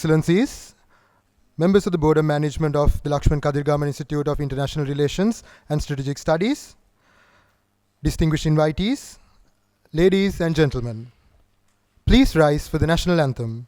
Excellencies, members of the Board of Management of the Lakshman Kadirgaman Institute of International Relations and Strategic Studies, distinguished invitees, ladies and gentlemen, please rise for the national anthem.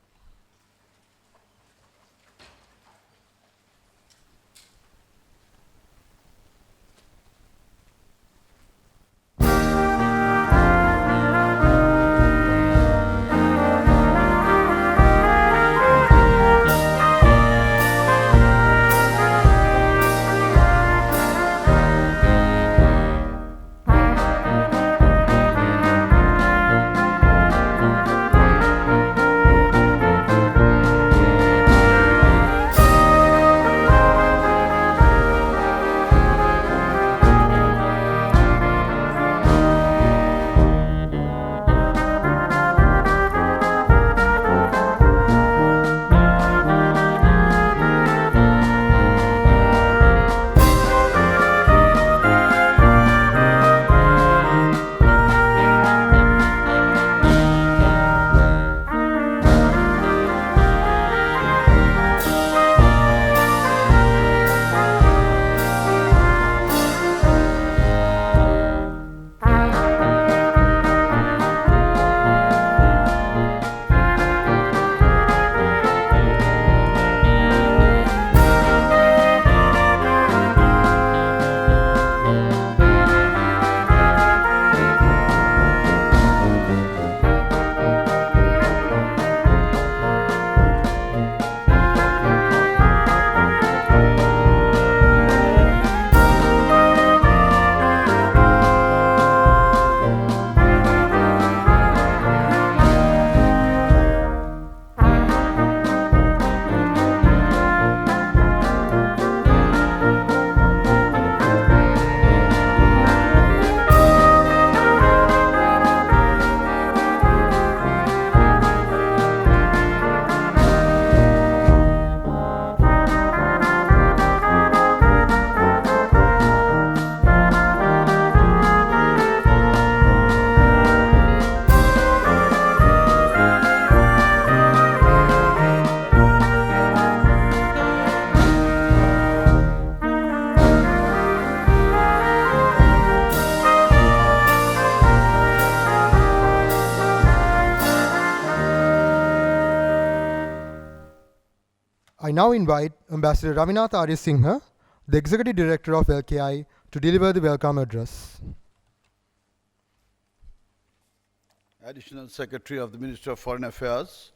I now invite Ambassador Ravinath Arya Singha, the Executive Director of LKI, to deliver the welcome address. Additional Secretary of the Ministry of Foreign Affairs,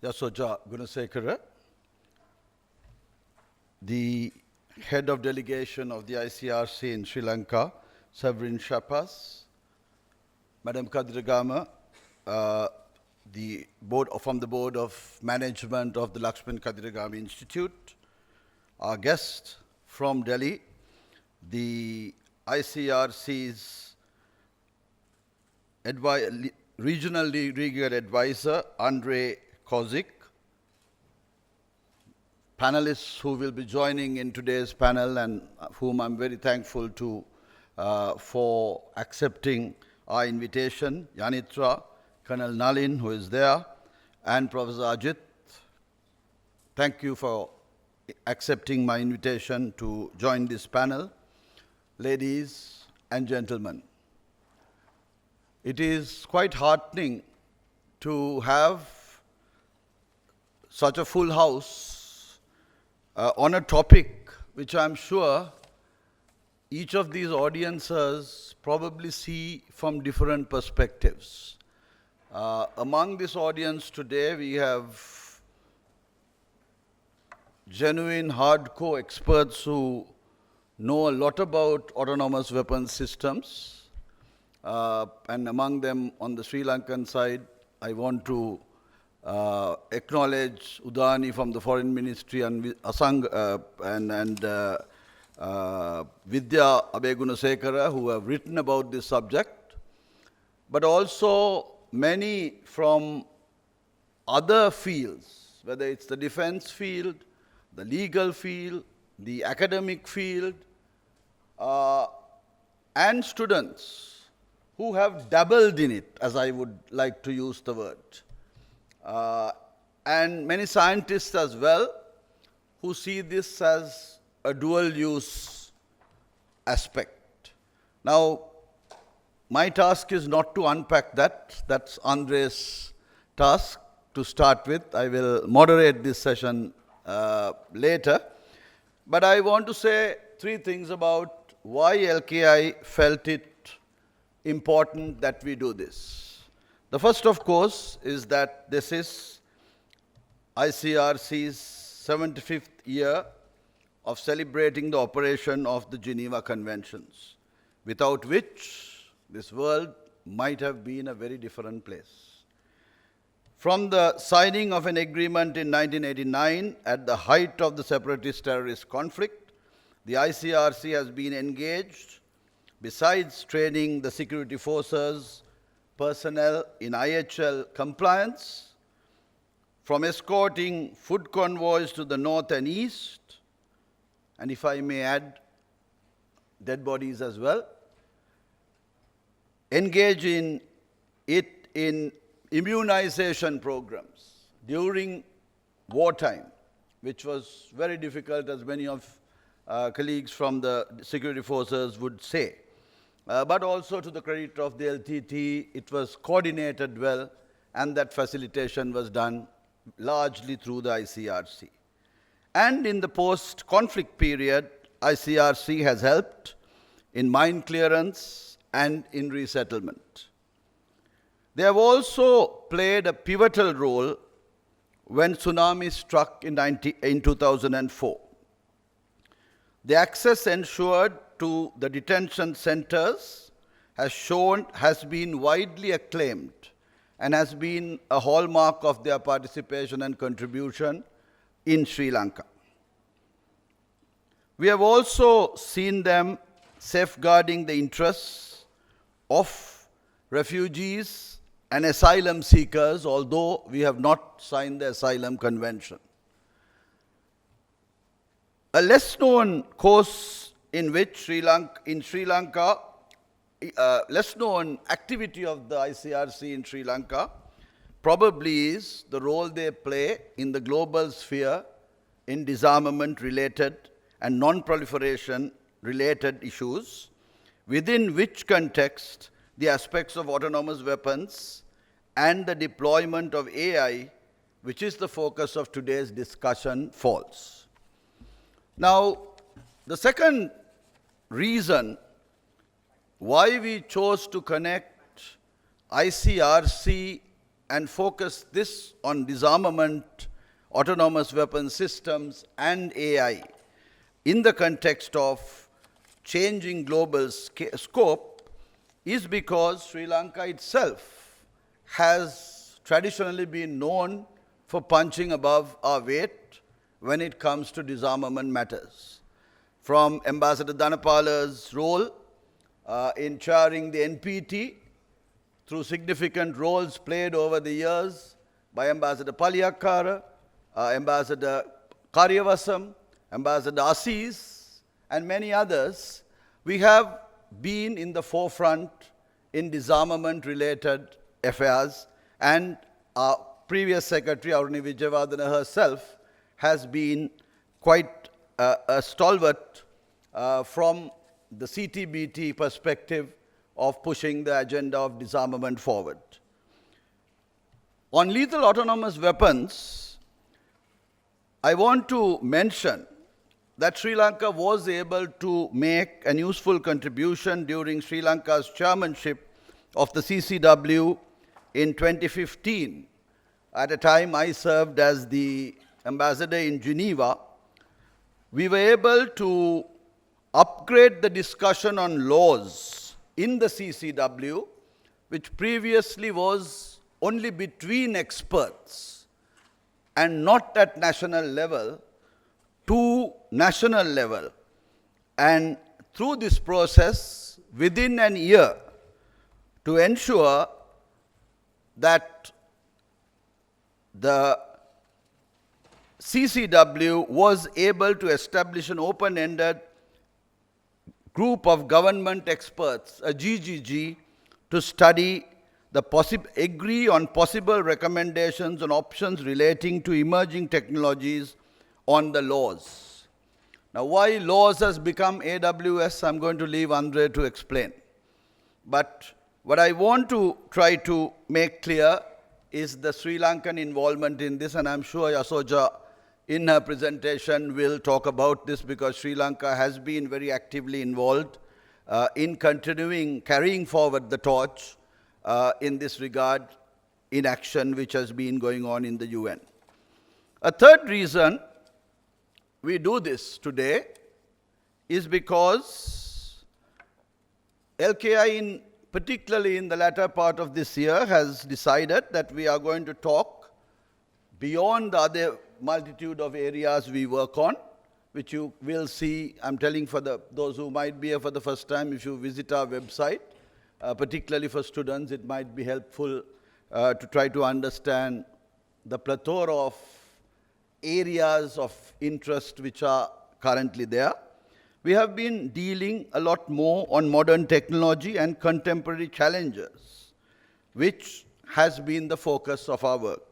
Yasoja Gunasekara, the Head of Delegation of the ICRC in Sri Lanka, Severin Shapas, Madam Kadirgama, from the Board of Management of the Lakshman Kadirgama Institute, our guest from Delhi, the ICRC's Regional Legal Advisor, Andrei Kozik, panelists who will be joining in today's panel and whom I'm very thankful to for accepting our invitation, Yanitra, Colonel Nalin, who is there, and Professor Ajit. Thank you for accepting my invitation to join this panel. Ladies and gentlemen, it is quite heartening to have such a full house on a topic which I'm sure each of these audiences probably see from different perspectives. Among this audience today, we have genuine hardcore experts who know a lot about autonomous weapons systems. And among them, on the Sri Lankan side, I want to acknowledge Udani from the Foreign Ministry and Asang and Vidya Abegunasekara, who have written about this subject, but also many from other fields, whether it's the defense field, the legal field, the academic field, and students who have dabbled in it, as I would like to use the word. and many scientists as well, who see this as a dual-use aspect. Now, my task is not to unpack that. That's Andre's task to start with. I will moderate this session later. But I want to say three things about why LKI felt it important that we do this. The first, of course, is that this is ICRC's 75th year of celebrating the operation of the Geneva Conventions, without which this world might have been a very different place. From the signing of an agreement in 1989 at the height of the separatist terrorist conflict, the ICRC has been engaged, besides training the security forces personnel in IHL compliance, from escorting food convoys to the north and east, and if I may add, dead bodies as well, engage in it in immunization programs during wartime, which was very difficult, as many of colleagues from the security forces would say. But also to the credit of the LTT, it was coordinated well, and that facilitation was done largely through the ICRC. And in the post-conflict period, ICRC has helped in mine clearance and in resettlement. They have also played a pivotal role when tsunami struck in 2004. The access ensured to the detention centers has been widely acclaimed and has been a hallmark of their participation and contribution in Sri Lanka. We have also seen them safeguarding the interests of refugees and asylum seekers, although we have not signed the Asylum Convention. A less known course in which Sri Lanka, less known activity of the ICRC in Sri Lanka probably is the role they play in the global sphere in disarmament-related and non-proliferation related issues, within which context the aspects of autonomous weapons and the deployment of AI, which is the focus of today's discussion, falls. Now, the second reason why we chose to connect ICRC and focus this on disarmament, autonomous weapon systems, and AI in the context of changing global scope is because Sri Lanka itself has traditionally been known for punching above our weight when it comes to disarmament matters. From Ambassador Dhanapala's role in chairing the NPT, through significant roles played over the years by Ambassador Paliyakara, Ambassador Karyavasam, Ambassador Assis, and many others, we have been in the forefront in disarmament-related affairs, and our previous secretary, Aruni Vijayavardhana herself, has been quite a stalwart from the CTBT perspective of pushing the agenda of disarmament forward. On lethal autonomous weapons, I want to mention that Sri Lanka was able to make an useful contribution during Sri Lanka's chairmanship of the CCW in 2015. At a time I served as the ambassador in Geneva, we were able to upgrade the discussion on laws in the CCW, which previously was only between experts and not at national level, to national level. And through this process, within an year, to ensure that the CCW was able to establish an open-ended group of government experts, a GGG, to study agree on possible recommendations and options relating to emerging technologies on the laws. Now, why laws has become AWS, I'm going to leave Andre to explain. But what I want to try to make clear is the Sri Lankan involvement in this, and I'm sure Yasoja in her presentation will talk about this because Sri Lanka has been very actively involved in carrying forward the torch in this regard in action which has been going on in the UN. A third reason we do this today is because LKI, particularly in the latter part of this year, has decided that we are going to talk beyond the other multitude of areas we work on, which you will see. I'm telling for those who might be here for the first time, if you visit our website, particularly for students, it might be helpful to try to understand the plethora of areas of interest which are currently there. We have been dealing a lot more on modern technology and contemporary challenges, which has been the focus of our work.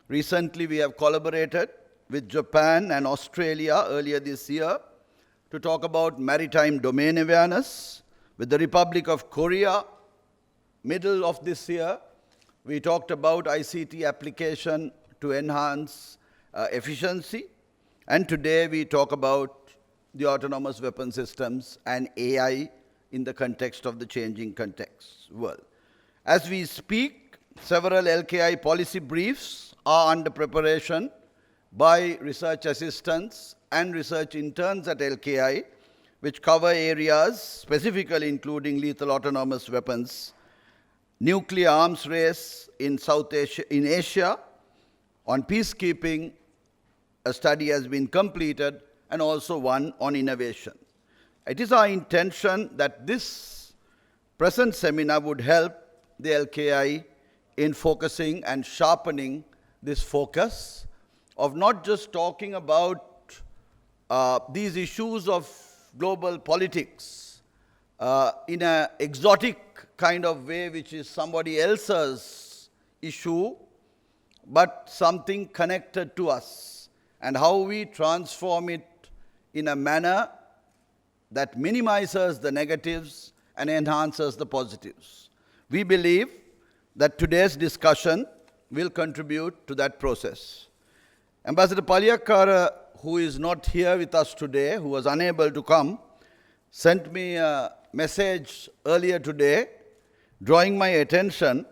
Recently, we have collaborated with Japan and Australia earlier this year to talk about maritime domain awareness. With the Republic of Korea, middle of this year, we talked about ICT application to enhance efficiency. And today we talk about the autonomous weapon systems and AI in the context of the changing context world. As we speak, several LKI policy briefs are under preparation by research assistants and research interns at LKI, which cover areas specifically including lethal autonomous weapons, nuclear arms race in Asia, on peacekeeping. A study has been completed, and also one on innovation. It is our intention that this present seminar would help the LKI in focusing and sharpening this focus of not just talking about these issues of global politics in an exotic kind of way, which is somebody else's issue, but something connected to us, and how we transform it in a manner that minimizes the negatives and enhances the positives. We believe that today's discussion will contribute to that process. Ambassador Paliyakara, who is not here with us today, who was unable to come, sent me a message earlier today drawing my attention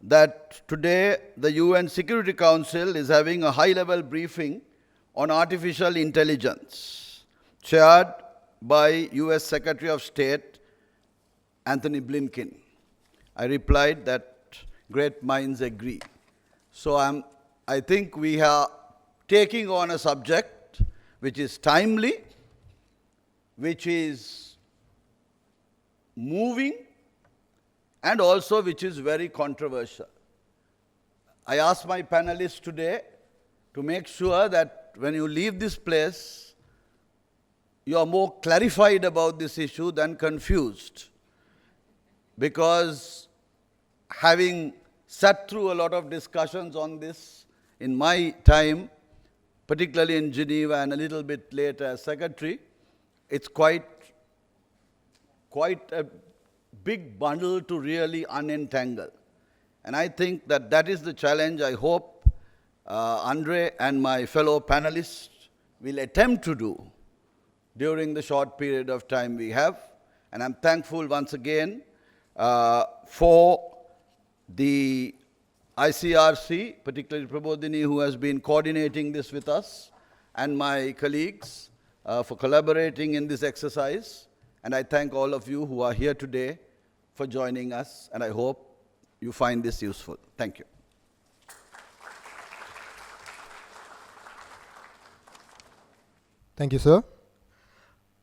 that today the UN Security Council is having a high-level briefing on artificial intelligence, chaired by US Secretary of State Anthony Blinken. I replied that great minds agree. So I think we are taking on a subject which is timely, which is moving, and also which is very controversial. I asked my panelists today to make sure that when you leave this place, you are more clarified about this issue than confused. Because having sat through a lot of discussions on this in my time, particularly in Geneva and a little bit later as secretary, it's quite a big bundle to really unentangle. And I think that that is the challenge I hope Andre and my fellow panelists will attempt to do during the short period of time we have. And I'm thankful once again for the ICRC, particularly Prabodhini, who has been coordinating this with us, and my colleagues for collaborating in this exercise. And I thank all of you who are here today for joining us, and I hope you find this useful. Thank you. Thank you, sir.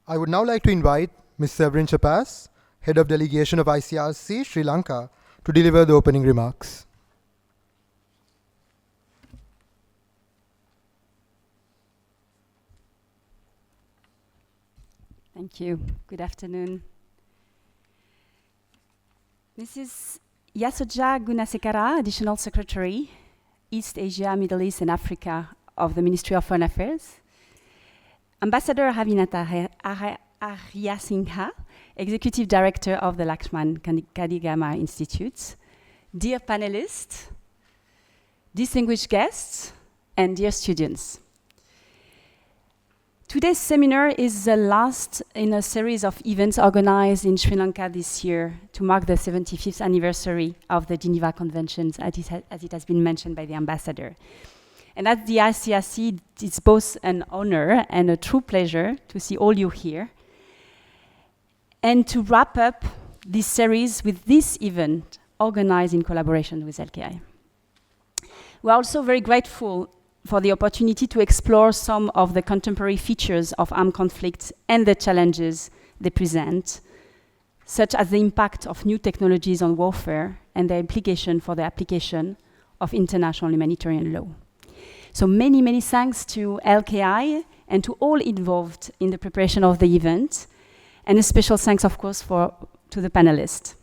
I would now like to invite Ms. Severin Chapas, Head of Delegation of ICRC, Sri Lanka, to deliver the opening remarks. Thank you. Good afternoon. This is Yasoja Gunasekara, Additional Secretary, East Asia, Middle East and Africa of the Ministry of Foreign Affairs. Ambassador Havinata Arya Singha, Executive Director of the Lakshman Kadigama Institute. Dear panelists, distinguished guests, and dear students. Today's seminar is the last in a series of events organized in Sri Lanka this year to mark the 75th anniversary of the Geneva Conventions, as it has been mentioned by the ambassador. And at the ICRC, it's both an honor and a true pleasure to see all you here. And to wrap up this series with this event organized in collaboration with LKI. We're also very grateful for the opportunity to explore some of the contemporary features of armed conflicts and the challenges they present, such as the impact of new technologies on warfare and their implication for the application of international humanitarian law. So many, many thanks to LKI and to all involved in the preparation of the event, and a special thanks, of course, to the panelists.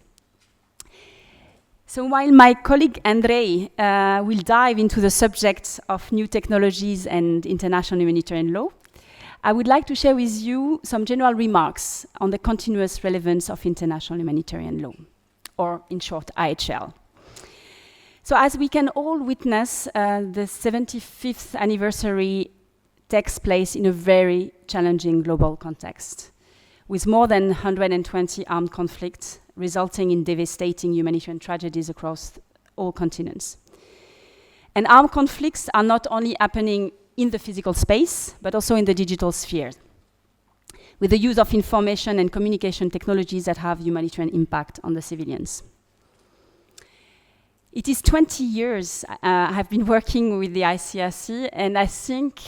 So while my colleague Andrei will dive into the subject of new technologies and international humanitarian law, I would like to share with you some general remarks on the continuous relevance of international humanitarian law, or in short, IHL. So as we can all witness, the 75th anniversary takes place in a very challenging global context, with more than 120 armed conflicts resulting in devastating humanitarian tragedies across all continents. And armed conflicts are not only happening in the physical space, but also in the digital sphere, with the use of information and communication technologies that have humanitarian impact on the civilians. It is 20 years I've been working with the ICRC, and I think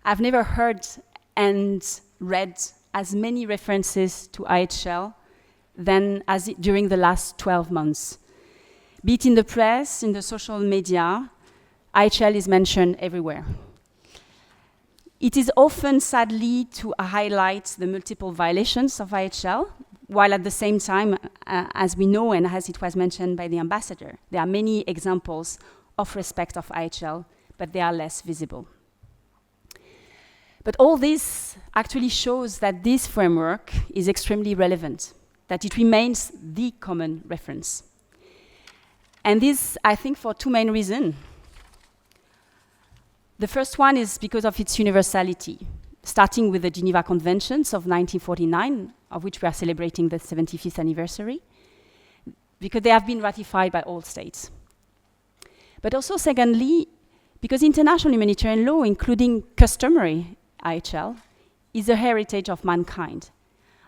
I've never heard and read as many references to IHL than during the last 12 months. Be it in the press, in the social media, IHL is mentioned everywhere. It is often, sadly, to highlight the multiple violations of IHL, while at the same time, as we know and as it was mentioned by the ambassador, there are many examples of respect of IHL, but they are less visible. But all this actually shows that this framework is extremely relevant, that it remains the common reference. And this, I think, for two main reasons. The first one is because of its universality, starting with the Geneva Conventions of 1949, of which we are celebrating the 75th anniversary, because they have been ratified by all states. But also, secondly, because international humanitarian law, including customary IHL, is a heritage of mankind.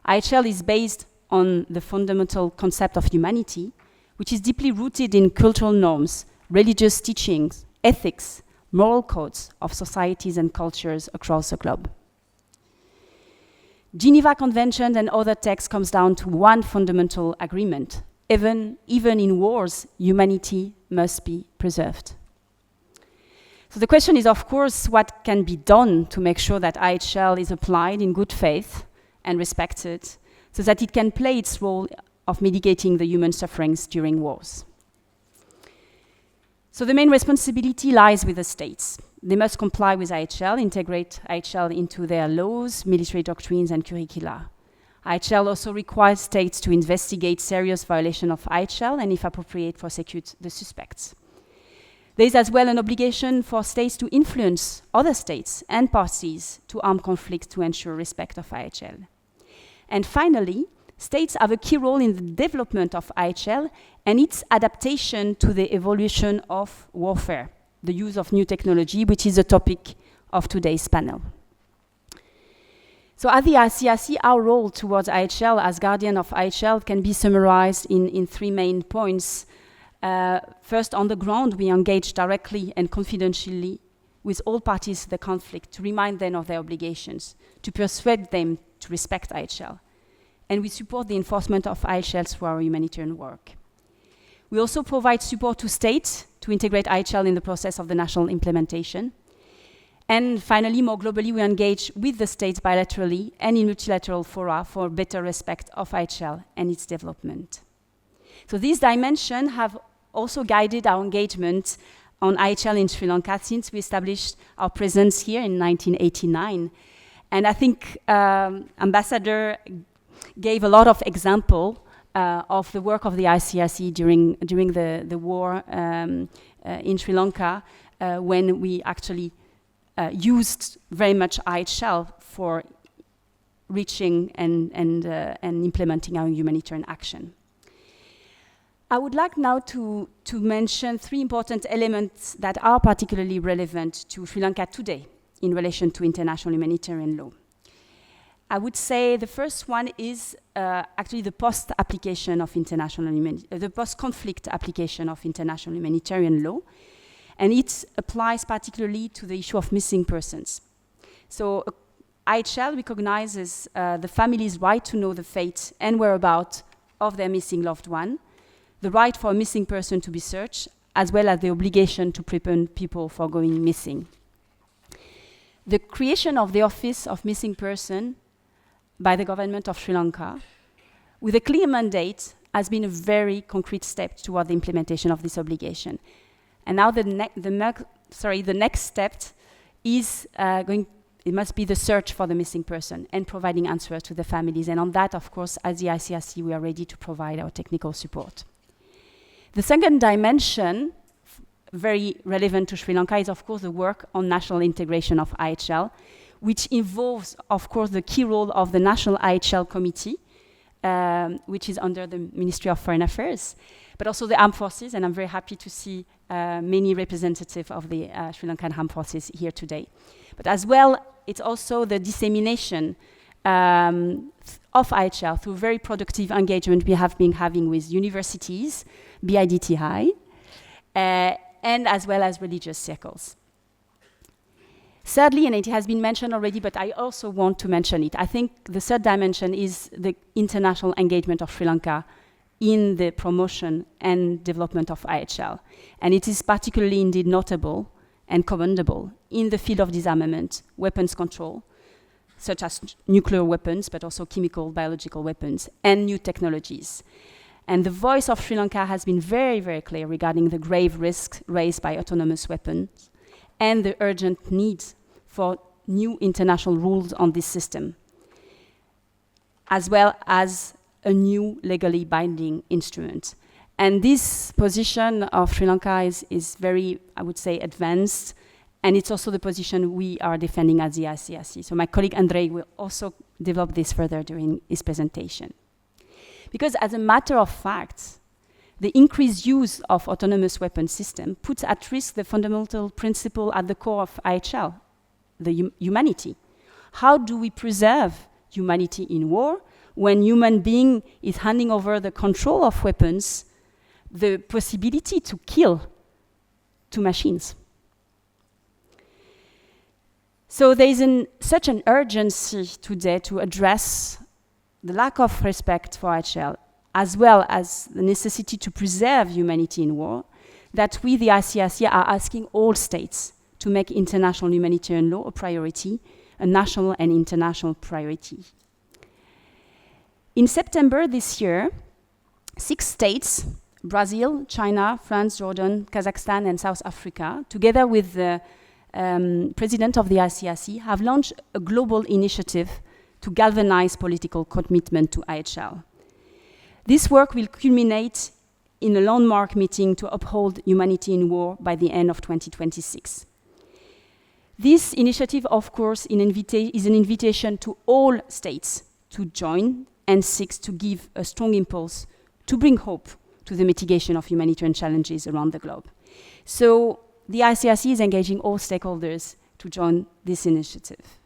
IHL is based on the fundamental concept of humanity, which is deeply rooted in cultural norms, religious teachings, ethics, moral codes of societies and cultures across the globe. Geneva Convention and other texts comes down to one fundamental agreement. Even in wars, humanity must be preserved. So the question is, of course, what can be done to make sure that IHL is applied in good faith and respected, so that it can play its role of mitigating the human sufferings during wars. So the main responsibility lies with the states. They must comply with IHL, integrate IHL into their laws, military doctrines, and curricula. IHL also requires states to investigate serious violation of IHL and, if appropriate, prosecute the suspects. There is as well an obligation for states to influence other states and parties to armed conflicts to ensure respect of IHL. And finally, states have a key role in the development of IHL and its adaptation to the evolution of warfare, the use of new technology, which is the topic of today's panel. So at the ICRC, our role towards IHL as guardian of IHL can be summarized in three main points. First, on the ground, we engage directly and confidentially with all parties to the conflict to remind them of their obligations, to persuade them to respect IHL. And we support the enforcement of IHL through our humanitarian work. We also provide support to states to integrate IHL in the process of the national implementation. And finally, more globally, we engage with the states bilaterally and in multilateral fora for better respect of IHL and its development. So these dimensions have also guided our engagement on IHL in Sri Lanka since we established our presence here in 1989. And I think Ambassador gave a lot of example of the work of the ICRC during the war in Sri Lanka, when we actually used very much IHL for reaching and implementing our humanitarian action. I would like now to mention 3 important elements that are particularly relevant to Sri Lanka today in relation to international humanitarian law. I would say the first one is actually the post-application of the post-conflict application of international humanitarian law, and it applies particularly to the issue of missing persons. So IHL recognizes the family's right to know the fate and whereabouts of their missing loved one, the right for a missing person to be searched, as well as the obligation to prevent people from going missing. The creation of the Office of Missing Person by the government of Sri Lanka, with a clear mandate, has been a very concrete step toward the implementation of this obligation. And now the next step is it must be the search for the missing person and providing answers to the families. And on that, of course, as the ICRC, we are ready to provide our technical support. The second dimension, very relevant to Sri Lanka, is of course the work on national integration of IHL, which involves, of course, the key role of the National IHL Committee, which is under the Ministry of Foreign Affairs, but also the armed forces, and I'm very happy to see many representatives of the Sri Lankan armed forces here today. But as well, it's also the dissemination of IHL through very productive engagement we have been having with universities, BIDTI, and as well as religious circles. Thirdly, and it has been mentioned already, but I also want to mention it, I think the third dimension is the international engagement of Sri Lanka in the promotion and development of IHL. And it is particularly indeed notable and commendable in the field of disarmament, weapons control, such as nuclear weapons, but also chemical, biological weapons, and new technologies. And the voice of Sri Lanka has been very, very clear regarding the grave risks raised by autonomous weapons and the urgent need for new international rules on this system, as well as a new legally binding instrument. And this position of Sri Lanka is very, I would say, advanced, and it's also the position we are defending as the ICRC. So my colleague Andrei will also develop this further during his presentation. Because as a matter of fact, the increased use of autonomous weapon system puts at risk the fundamental principle at the core of IHL, the humanity. How do we preserve humanity in war when human being is handing over the control of weapons, the possibility to kill, to machines? So there is such an urgency today to address the lack of respect for IHL, as well as the necessity to preserve humanity in war, that we, the ICRC, are asking all states to make international humanitarian law a priority, a national and international priority. In September this year, 6 states, Brazil, China, France, Jordan, Kazakhstan, and South Africa, together with the president of the ICRC, have launched a global initiative to galvanize political commitment to IHL. This work will culminate in a landmark meeting to uphold humanity in war by the end of 2026. This initiative, of course, is an invitation to all states to join and seeks to give a strong impulse to bring hope to the mitigation of humanitarian challenges around the globe. So the ICRC is engaging all stakeholders to join this initiative.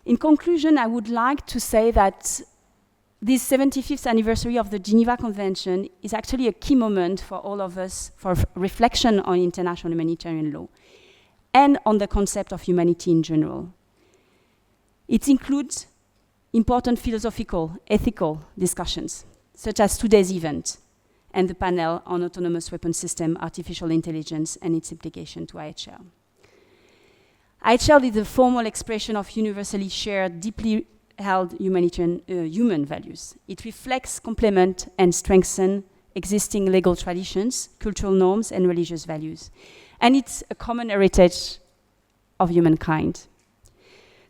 In conclusion, I would like to say that this 75th anniversary of the Geneva Convention is actually a key moment for all of us for reflection on international humanitarian law and on the concept of humanity in general. It includes important philosophical, ethical discussions, such as today's event and the panel on autonomous weapon system, artificial intelligence, and its implication to IHL. IHL is a formal expression of universally shared, deeply held human values. It reflects, complement, and strengthen existing legal traditions, cultural norms, and religious values. And it's a common heritage of humankind.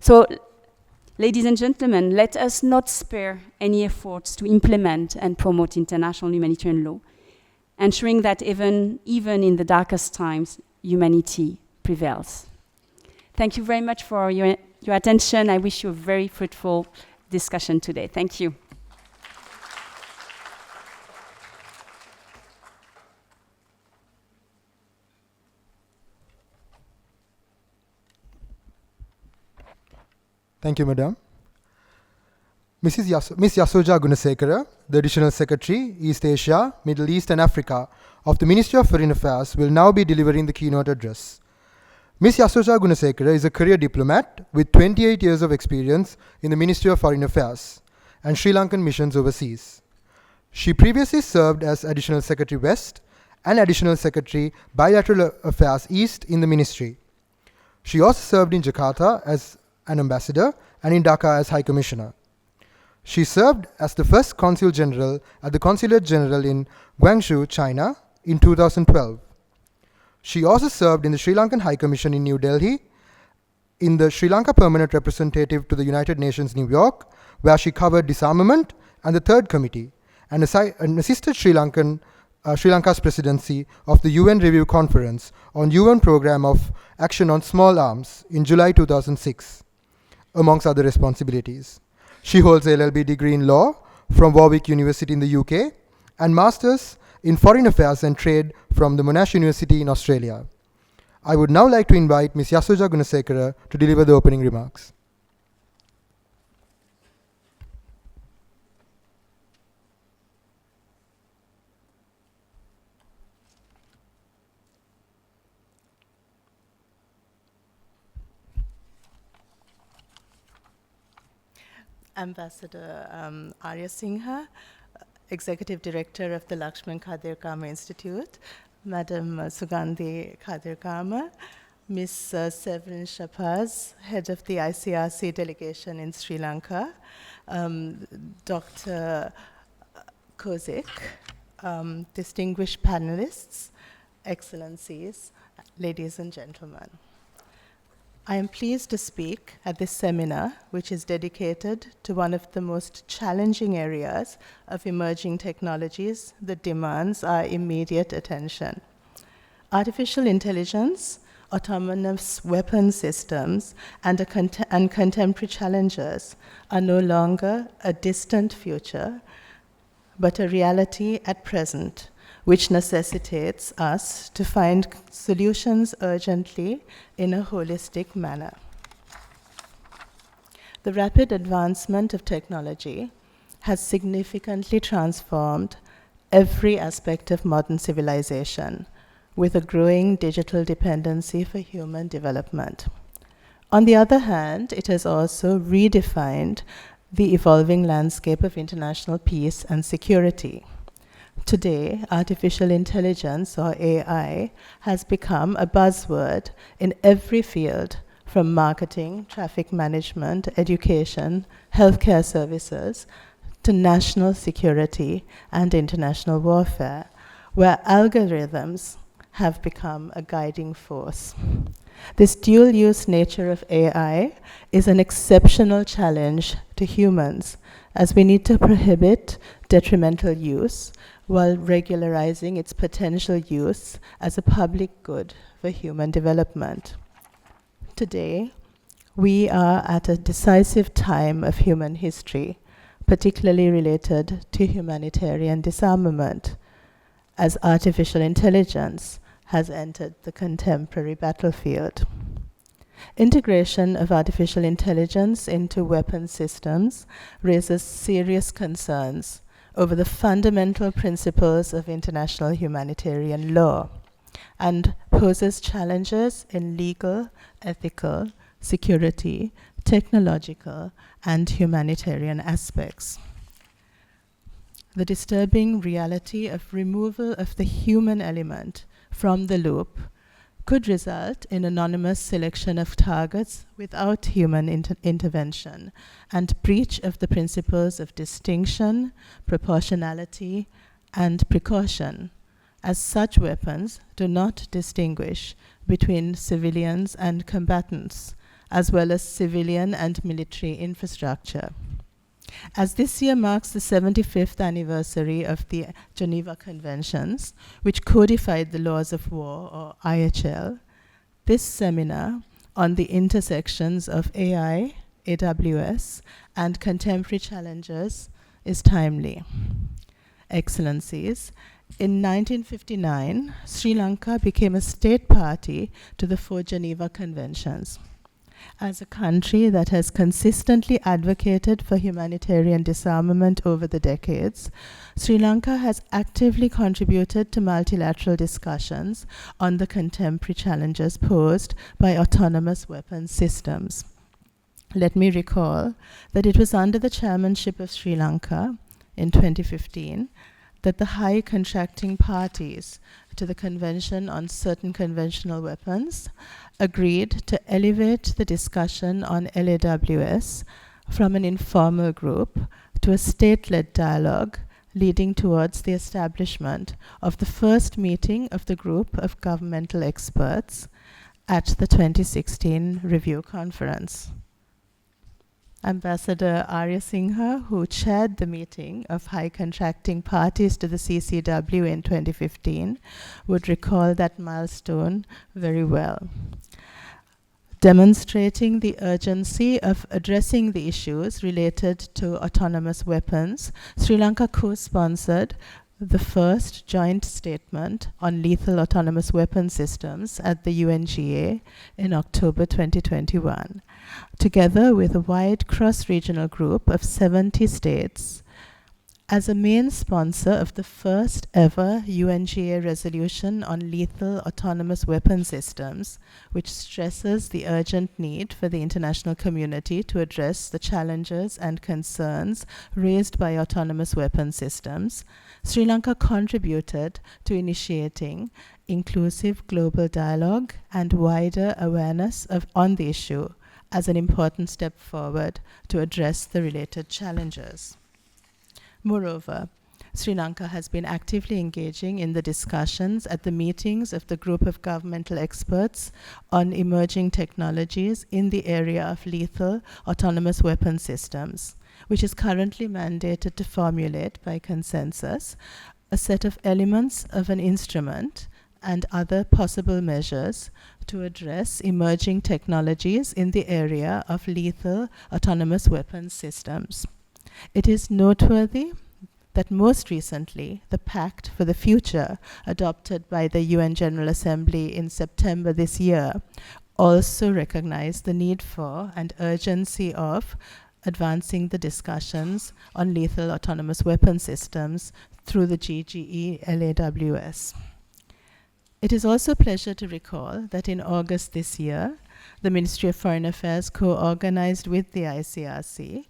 So, ladies and gentlemen, let us not spare any efforts to implement and promote international humanitarian law, ensuring that even in the darkest times, humanity prevails. Thank you very much for your attention. I wish you a very fruitful discussion today. Thank you. Thank you, Madam. Miss Yasoja Gunasekara, the Additional Secretary, East Asia, Middle East and Africa of the Ministry of Foreign Affairs, will now be delivering the keynote address. Ms. Yasoja Gunasekara is a career diplomat with 28 years of experience in the Ministry of Foreign Affairs and Sri Lankan missions overseas. She previously served as Additional Secretary West and Additional Secretary Bilateral Affairs East in the ministry. She also served in Jakarta as an ambassador and in Dhaka as High Commissioner. She served as the first Consul General at the Consulate General in Guangzhou, China in 2012. She also served in the Sri Lankan High Commission in New Delhi, in the Sri Lanka Permanent Representative to the United Nations, New York, where she covered disarmament and the Third Committee, and assisted Sri Lanka's presidency of the UN Review Conference on UN Programme of Action on Small Arms in July 2006, amongst other responsibilities. She holds a LLB degree in law from Warwick University in the UK and Masters in Foreign Affairs and Trade from the Monash University in Australia. I would now like to invite Ms. Yasoja Gunasekara to deliver the opening remarks. Ambassador Arya Singha, Executive Director of the Lakshman Kadirkama Institute, Madam Sugandhi Kadirkama, Ms. Severin Shapaz, Head of the ICRC Delegation in Sri Lanka, Dr. Kozik, distinguished panelists, Excellencies, ladies and gentlemen. I am pleased to speak at this seminar, which is dedicated to one of the most challenging areas of emerging technologies that demands our immediate attention. Artificial intelligence, autonomous weapon systems, and contemporary challenges are no longer a distant future, but a reality at present, which necessitates us to find solutions urgently in a holistic manner. The rapid advancement of technology has significantly transformed every aspect of modern civilization, with a growing digital dependency for human development. On the other hand, it has also redefined the evolving landscape of international peace and security. Today, artificial intelligence, or AI, has become a buzzword in every field, from marketing, traffic management, education, healthcare services, to national security and international warfare, where algorithms have become a guiding force. This dual-use nature of AI is an exceptional challenge to humans, as we need to prohibit detrimental use while regularizing its potential use as a public good for human development. Today, we are at a decisive time of human history, particularly related to humanitarian disarmament, as artificial intelligence has entered the contemporary battlefield. Integration of artificial intelligence into weapon systems raises serious concerns over the fundamental principles of international humanitarian law and poses challenges in legal, ethical, security, technological, and humanitarian aspects. The disturbing reality of removal of the human element from the loop could result in anonymous selection of targets without human intervention and breach of the principles of distinction, proportionality, and precaution, as such weapons do not distinguish between civilians and combatants, as well as civilian and military infrastructure. As this year marks the 75th anniversary of the Geneva Conventions, which codified the laws of war, or IHL, this seminar on the intersections of AI, AWS, and contemporary challenges is timely. Excellencies, in 1959, Sri Lanka became a state party to the 4 Geneva Conventions. As a country that has consistently advocated for humanitarian disarmament over the decades, Sri Lanka has actively contributed to multilateral discussions on the contemporary challenges posed by autonomous weapons systems. Let me recall that it was under the chairmanship of Sri Lanka in 2015 that the high contracting parties to the Convention on Certain Conventional Weapons agreed to elevate the discussion on LAWS from an informal group to a state-led dialogue, leading towards the establishment of the first meeting of the group of governmental experts at the 2016 Review Conference. Ambassador Arya Singha, who chaired the meeting of high contracting parties to the CCW in 2015, would recall that milestone very well. Demonstrating the urgency of addressing the issues related to autonomous weapons, Sri Lanka co-sponsored the first joint statement on lethal autonomous weapon systems at the UNGA in October 2021. Together with a wide cross-regional group of 70 states, as a main sponsor of the first ever UNGA resolution on lethal autonomous weapon systems, which stresses the urgent need for the international community to address the challenges and concerns raised by autonomous weapon systems, Sri Lanka contributed to initiating inclusive global dialogue and wider awareness on the issue as an important step forward to address the related challenges. Moreover, Sri Lanka has been actively engaging in the discussions at the meetings of the group of governmental experts on emerging technologies in the area of lethal autonomous weapon systems, which is currently mandated to formulate by consensus a set of elements of an instrument and other possible measures to address emerging technologies in the area of lethal autonomous weapon systems. It is noteworthy that most recently, the Pact for the Future, adopted by the UN General Assembly in September this year, also recognized the need for and urgency of advancing the discussions on lethal autonomous weapon systems through the GGE LAWS. It is also a pleasure to recall that in August this year, the Ministry of Foreign Affairs co-organized with the ICRC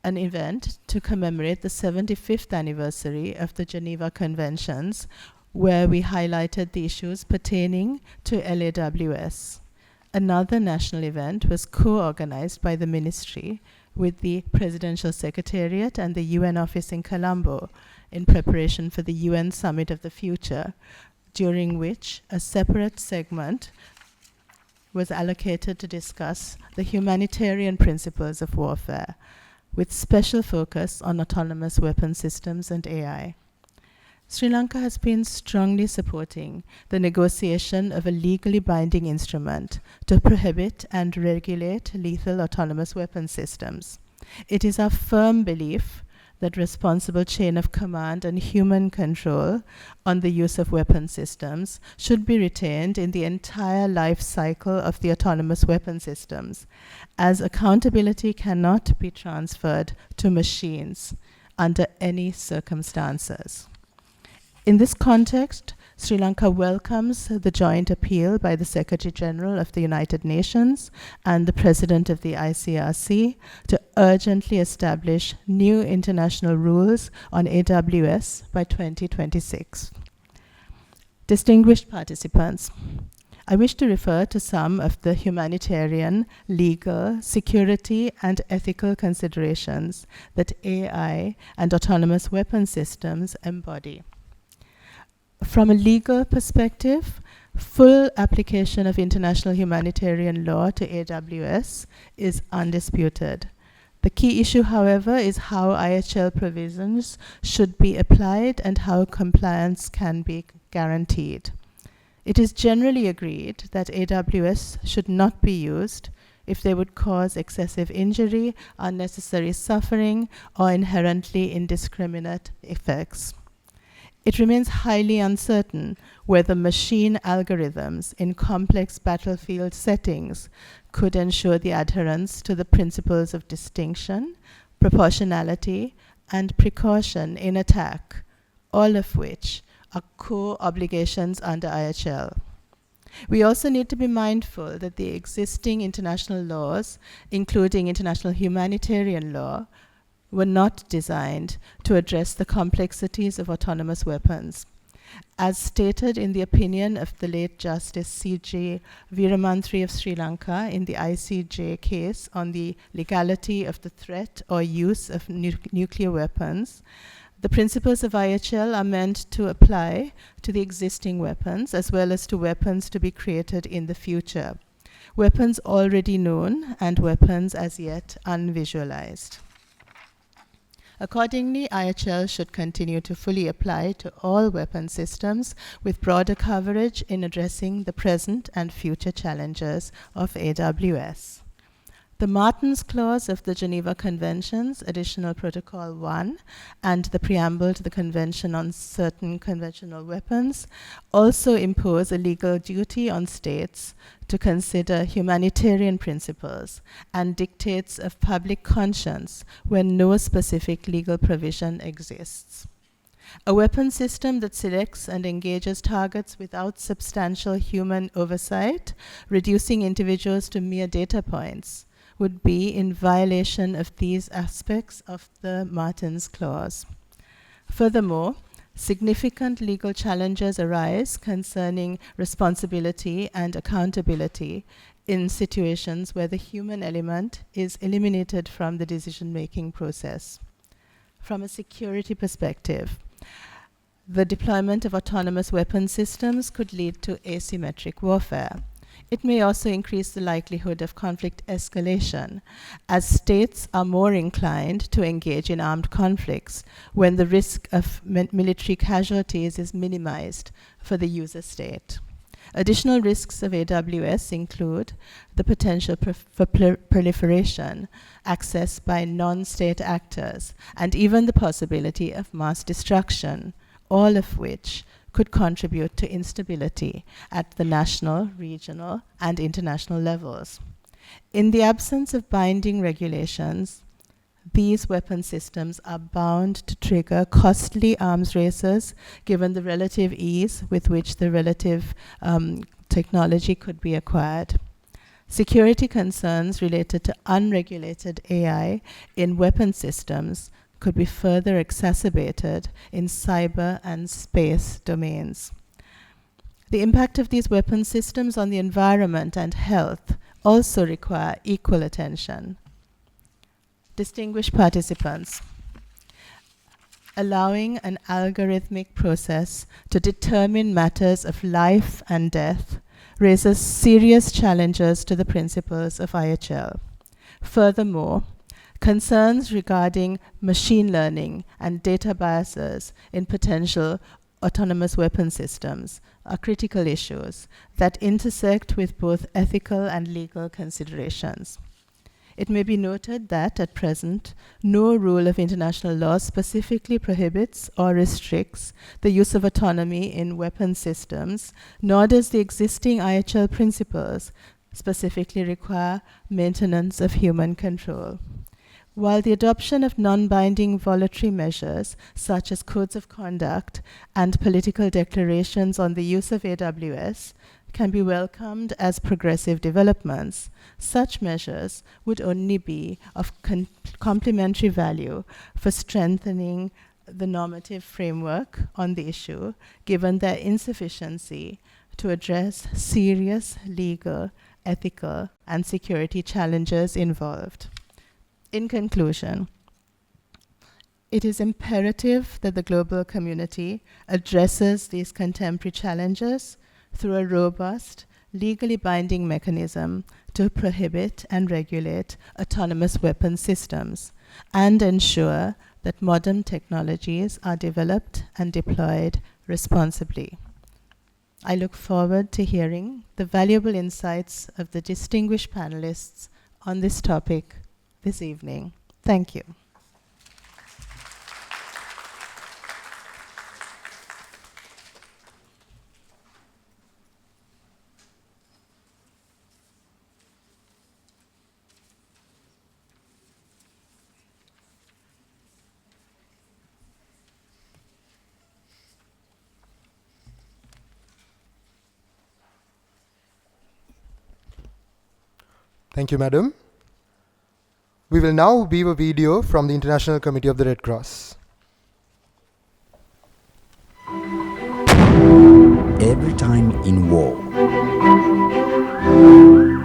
an event to commemorate the 75th anniversary of the Geneva Conventions, where we highlighted the issues pertaining to LAWS. Another national event was co-organized by the ministry with the Presidential Secretariat and the UN office in Colombo in preparation for the UN Summit of the Future, during which a separate segment was allocated to discuss the humanitarian principles of warfare, with special focus on autonomous weapon systems and AI. Sri Lanka has been strongly supporting the negotiation of a legally binding instrument to prohibit and regulate lethal autonomous weapon systems. It is our firm belief that responsible chain of command and human control on the use of weapon systems should be retained in the entire life cycle of the autonomous weapon systems, as accountability cannot be transferred to machines under any circumstances. In this context, Sri Lanka welcomes the joint appeal by the Secretary General of the United Nations and the President of the ICRC to urgently establish new international rules on AWS by 2026. Distinguished participants, I wish to refer to some of the humanitarian, legal, security, and ethical considerations that AI and autonomous weapon systems embody. From a legal perspective, full application of international humanitarian law to AWS is undisputed. The key issue, however, is how IHL provisions should be applied and how compliance can be guaranteed. It is generally agreed that AWS should not be used if they would cause excessive injury, unnecessary suffering, or inherently indiscriminate effects. It remains highly uncertain whether machine algorithms in complex battlefield settings could ensure the adherence to the principles of distinction, proportionality, and precaution in attack, all of which are core obligations under IHL. We also need to be mindful that the existing international laws, including international humanitarian law, were not designed to address the complexities of autonomous weapons. As stated in the opinion of the late Justice C.J. Veeramantri of Sri Lanka in the ICJ case on the legality of the threat or use of nuclear weapons, the principles of IHL are meant to apply to the existing weapons as well as to weapons to be created in the future, weapons already known and weapons as yet unvisualized. Accordingly, IHL should continue to fully apply to all weapon systems with broader coverage in addressing the present and future challenges of AWS. The Martens Clause of the Geneva Conventions, Additional Protocol 1, and the Preamble to the Convention on Certain Conventional Weapons also impose a legal duty on states to consider humanitarian principles and dictates of public conscience when no specific legal provision exists. A weapon system that selects and engages targets without substantial human oversight, reducing individuals to mere data points, would be in violation of these aspects of the Martens Clause. Furthermore, significant legal challenges arise concerning responsibility and accountability in situations where the human element is eliminated from the decision-making process. From a security perspective, the deployment of autonomous weapon systems could lead to asymmetric warfare. It may also increase the likelihood of conflict escalation, as states are more inclined to engage in armed conflicts when the risk of military casualties is minimized for the user state. Additional risks of AWS include the potential for proliferation, access by non-state actors, and even the possibility of mass destruction, all of which could contribute to instability at the national, regional, and international levels. In the absence of binding regulations, these weapon systems are bound to trigger costly arms races given the relative ease with which the relative technology could be acquired. Security concerns related to unregulated AI in weapon systems could be further exacerbated in cyber and space domains. The impact of these weapon systems on the environment and health also require equal attention. Distinguished participants, allowing an algorithmic process to determine matters of life and death raises serious challenges to the principles of IHL. Furthermore, concerns regarding machine learning and data biases in potential autonomous weapon systems are critical issues that intersect with both ethical and legal considerations. It may be noted that, at present, no rule of international law specifically prohibits or restricts the use of autonomy in weapon systems, nor does the existing IHL principles specifically require maintenance of human control. While the adoption of non-binding voluntary measures, such as codes of conduct and political declarations on the use of AWS, can be welcomed as progressive developments, such measures would only be of complementary value for strengthening the normative framework on the issue, given their insufficiency to address serious legal, ethical, and security challenges involved. In conclusion, it is imperative that the global community addresses these contemporary challenges through a robust, legally binding mechanism to prohibit and regulate autonomous weapon systems and ensure that modern technologies are developed and deployed responsibly. I look forward to hearing the valuable insights of the distinguished panelists on this topic this evening. Thank you. Thank you, Madam. We will now view a video from the International Committee of the Red Cross. Every time in war,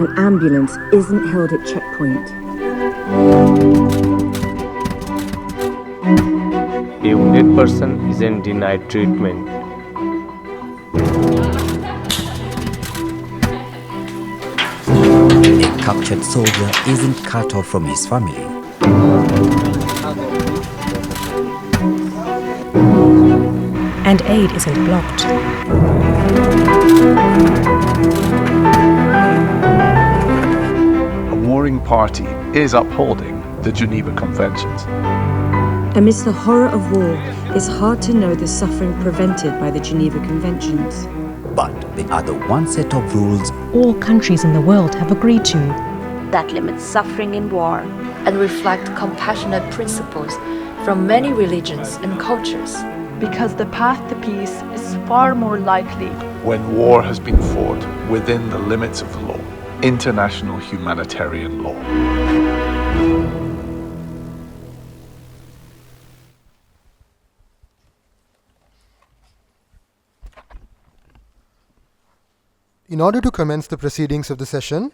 an ambulance isn't held at checkpoint. A wounded person isn't denied treatment. a captured soldier isn't cut off from his family. And aid isn't blocked. A warring party is upholding the Geneva Conventions. Amidst the horror of war, it's hard to know the suffering prevented by the Geneva Conventions. But there are the one set of rules all countries in the world have agreed to. That limits suffering in war and reflect compassionate principles from many religions and cultures. Because the path to peace is far more likely when war has been fought within the limits of the law, international humanitarian law. In order to commence the proceedings of the session,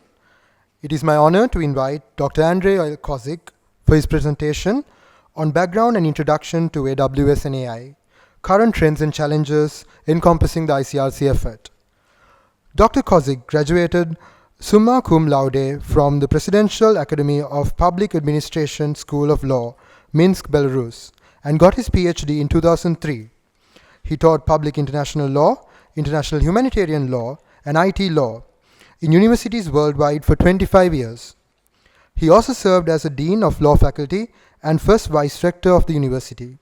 it is my honor to invite Dr. Andrei Kozik for his presentation on background and introduction to AWS and AI, current trends and challenges encompassing the ICRC effort. Dr. Kozik graduated summa cum laude from the Presidential Academy of Public Administration School of Law, Minsk, Belarus, and got his PhD in 2003. He taught public international law, international humanitarian law, and IT law in universities worldwide for 25 years. He also served as a dean of law faculty and first vice rector of the university.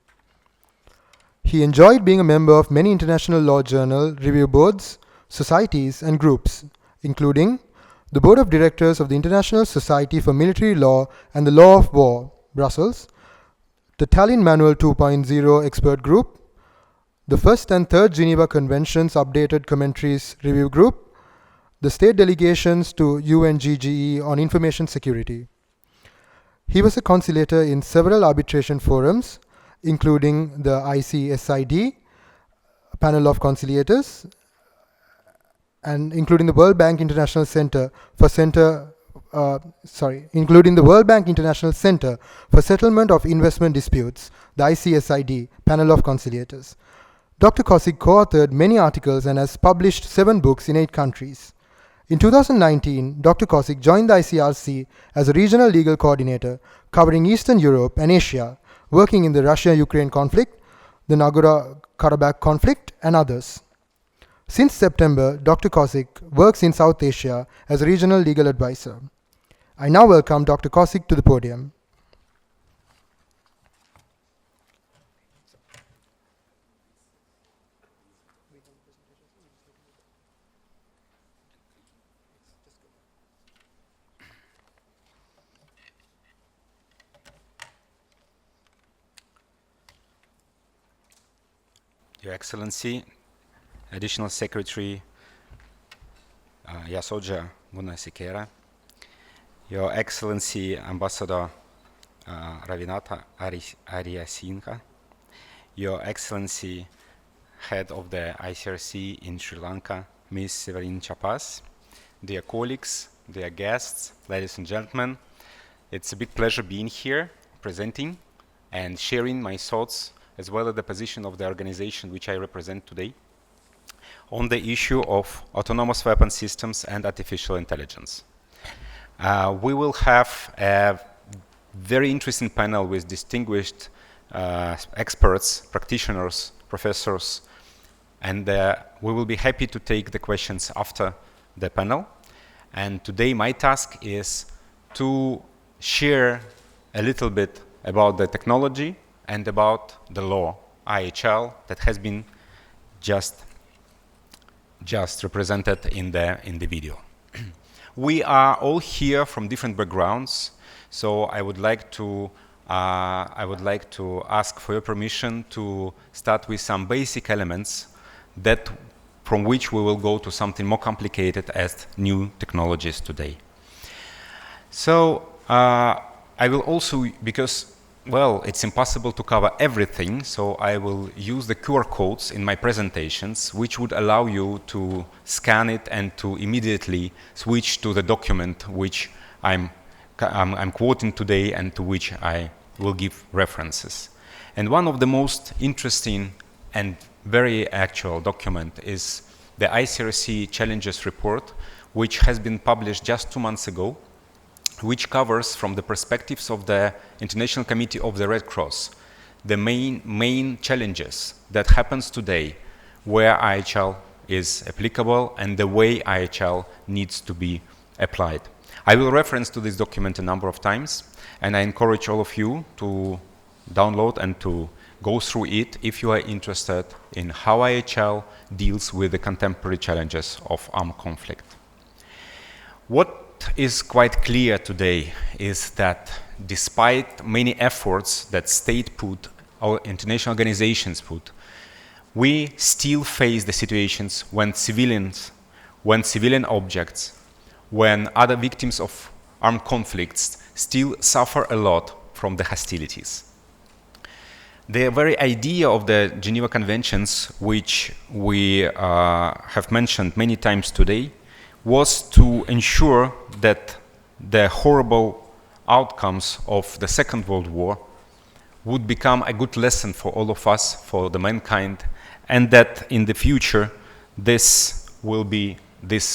He enjoyed being a member of many international law journal review boards, societies, and groups, including the Board of Directors of the International Society for Military Law and the Law of War, Brussels, the Tallinn Manual 2.0 Expert Group, the First and Third Geneva Conventions Updated Commentaries Review Group, the state delegations to UNGGE on information security. He was a conciliator in several arbitration forums, including the ICSID, panel of conciliators, and including the World Bank International Center for including the World Bank International Center for Settlement of Investment Disputes, the ICSID, panel of conciliators. Dr. Kozik co-authored many articles and has published 7 books in 8 countries. In 2019, Dr. Kozik joined the ICRC as a regional legal coordinator covering Eastern Europe and Asia, working in the Russia-Ukraine conflict, the Nagorno-Karabakh conflict, and others. Since September, Dr. Kozik works in South Asia as a regional legal advisor. I now welcome Dr. Kozik to the podium. Your Excellency, Additional Secretary Yasoja Gunasekera, Your Excellency Ambassador Ravinata Ariasinha, Your Excellency Head of the ICRC in Sri Lanka, Ms. Severin Chapas, dear colleagues, dear guests, ladies and gentlemen. It's a big pleasure being here, presenting and sharing my thoughts as well as the position of the organization which I represent today on the issue of autonomous weapon systems and artificial intelligence. We will have a very interesting panel with distinguished experts, practitioners, professors, and we will be happy to take the questions after the panel. And today my task is to share a little bit about the technology and about the law, IHL, that has been just represented in the video. We are all here from different backgrounds, so I would like to ask for your permission to start with some basic elements from which we will go to something more complicated as new technologies today. So I will also, because, well, it's impossible to cover everything, so I will use the QR codes in my presentations, which would allow you to scan it and to immediately switch to the document which I'm quoting today and to which I will give references. And one of the most interesting and very actual document is the ICRC Challenges Report, which has been published just 2 months ago, which covers from the perspectives of the International Committee of the Red Cross the main challenges that happens today where IHL is applicable and the way IHL needs to be applied. I will reference to this document a number of times, and I encourage all of you to download and to go through it if you are interested in how IHL deals with the contemporary challenges of armed conflict. What is quite clear today is that despite many efforts that state put, our international organizations put, we still face the situations when civilian objects, when other victims of armed conflicts still suffer a lot from the hostilities. The very idea of the Geneva Conventions, which we have mentioned many times today, was to ensure that the horrible outcomes of the Second World War would become a good lesson for all of us, for the mankind, and that in the future these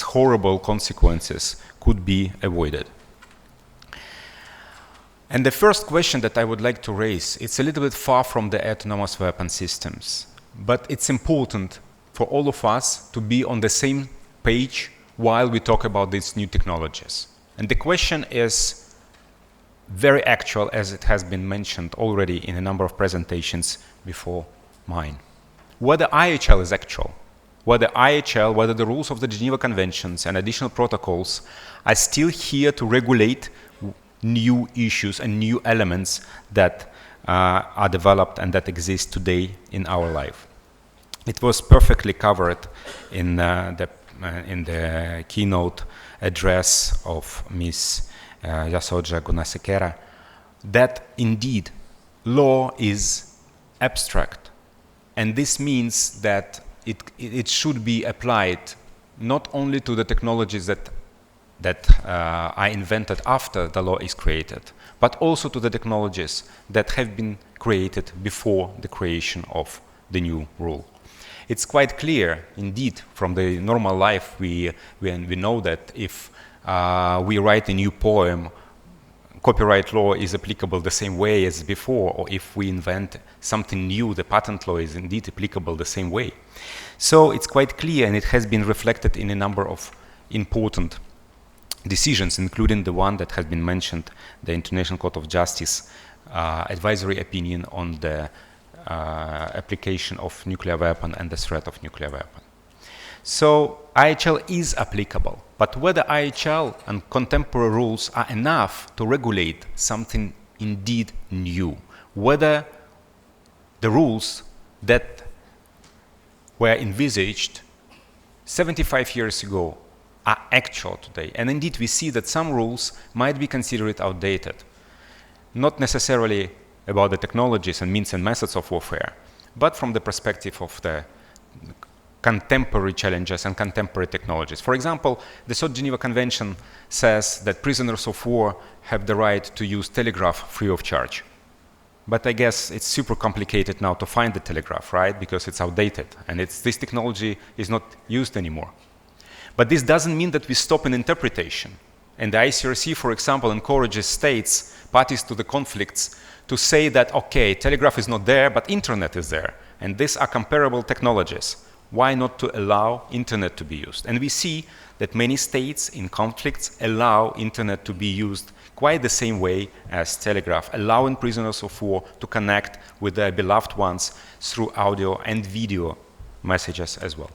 horrible consequences could be avoided. And the first question that I would like to raise, it's a little bit far from the autonomous weapon systems, but it's important for all of us to be on the same page while we talk about these new technologies. And the question is very actual, as it has been mentioned already in a number of presentations before mine. Whether IHL is actual, whether the rules of the Geneva Conventions and additional protocols are still here to regulate new issues and new elements that are developed and that exist today in our life. It was perfectly covered in the keynote address of Ms. Yasoja Gunasekera, that indeed law is abstract, and this means that it should be applied not only to the technologies that are invented after the law is created, but also to the technologies that have been created before the creation of the new rule. It's quite clear, indeed, from the normal life, we know that if we write a new poem, copyright law is applicable the same way as before, or if we invent something new, the patent law is indeed applicable the same way. So it's quite clear, and it has been reflected in a number of important decisions, including the one that has been mentioned, the International Court of Justice advisory opinion on the application of nuclear weapon and the threat of nuclear weapon. So IHL is applicable, but whether IHL and contemporary rules are enough to regulate something indeed new, whether the rules that were envisaged 75 years ago are actual today. And indeed we see that some rules might be considered outdated, not necessarily about the technologies and means and methods of warfare, but from the perspective of the contemporary challenges and contemporary technologies. For example, the Third Geneva Convention says that prisoners of war have the right to use telegraph free of charge. But I guess it's super complicated now to find the telegraph, right? Because it's outdated and this technology is not used anymore. But this doesn't mean that we stop in interpretation. And the ICRC, for example, encourages states, parties to the conflicts, to say that, okay, telegraph is not there, but internet is there. And these are comparable technologies. Why not to allow internet to be used? And we see that many states in conflicts allow internet to be used quite the same way as telegraph, allowing prisoners of war to connect with their beloved ones through audio and video messages as well.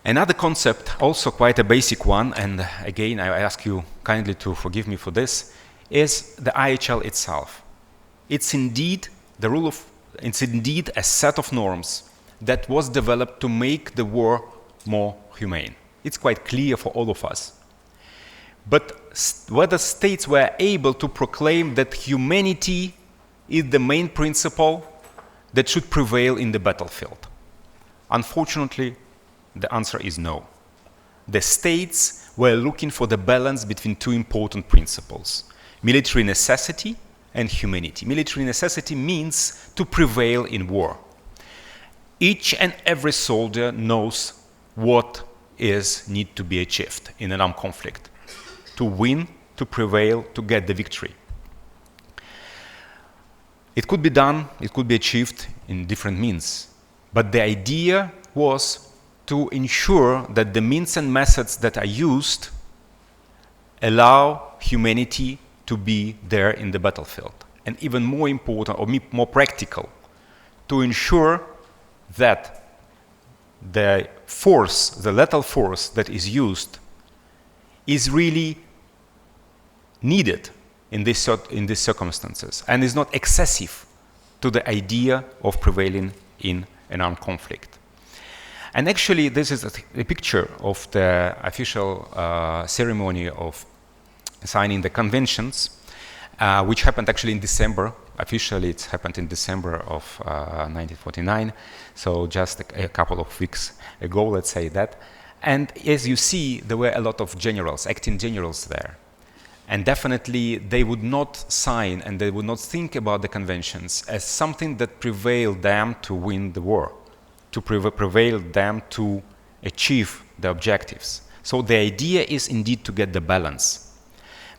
Another concept, also quite a basic one, and again I ask you kindly to forgive me for this, is the IHL itself. It's indeed a set of norms that was developed to make the war more humane. It's quite clear for all of us. But whether states were able to proclaim that humanity is the main principle that should prevail in the battlefield? Unfortunately, the answer is no. The states were looking for the balance between two important principles: military necessity and humanity. Military necessity means to prevail in war. Each and every soldier knows what need to be achieved in an armed conflict: to win, to prevail, to get the victory. It could be done, it could be achieved in different means, but the idea was to ensure that the means and methods that are used allow humanity to be there in the battlefield. And even more important, or more practical, to ensure that the force, the lethal force that is used, is really needed in these circumstances and is not excessive to the idea of prevailing in an armed conflict. And actually, this is a picture of the official ceremony of signing the conventions, which happened actually in December. Officially, it happened in December of 1949, so just a couple of weeks ago, let's say that. And as you see, there were a lot of generals, acting generals there. And definitely, they would not sign and they would not think about the conventions as something that prevailed them to win the war, to prevail them to achieve the objectives. So the idea is indeed to get the balance.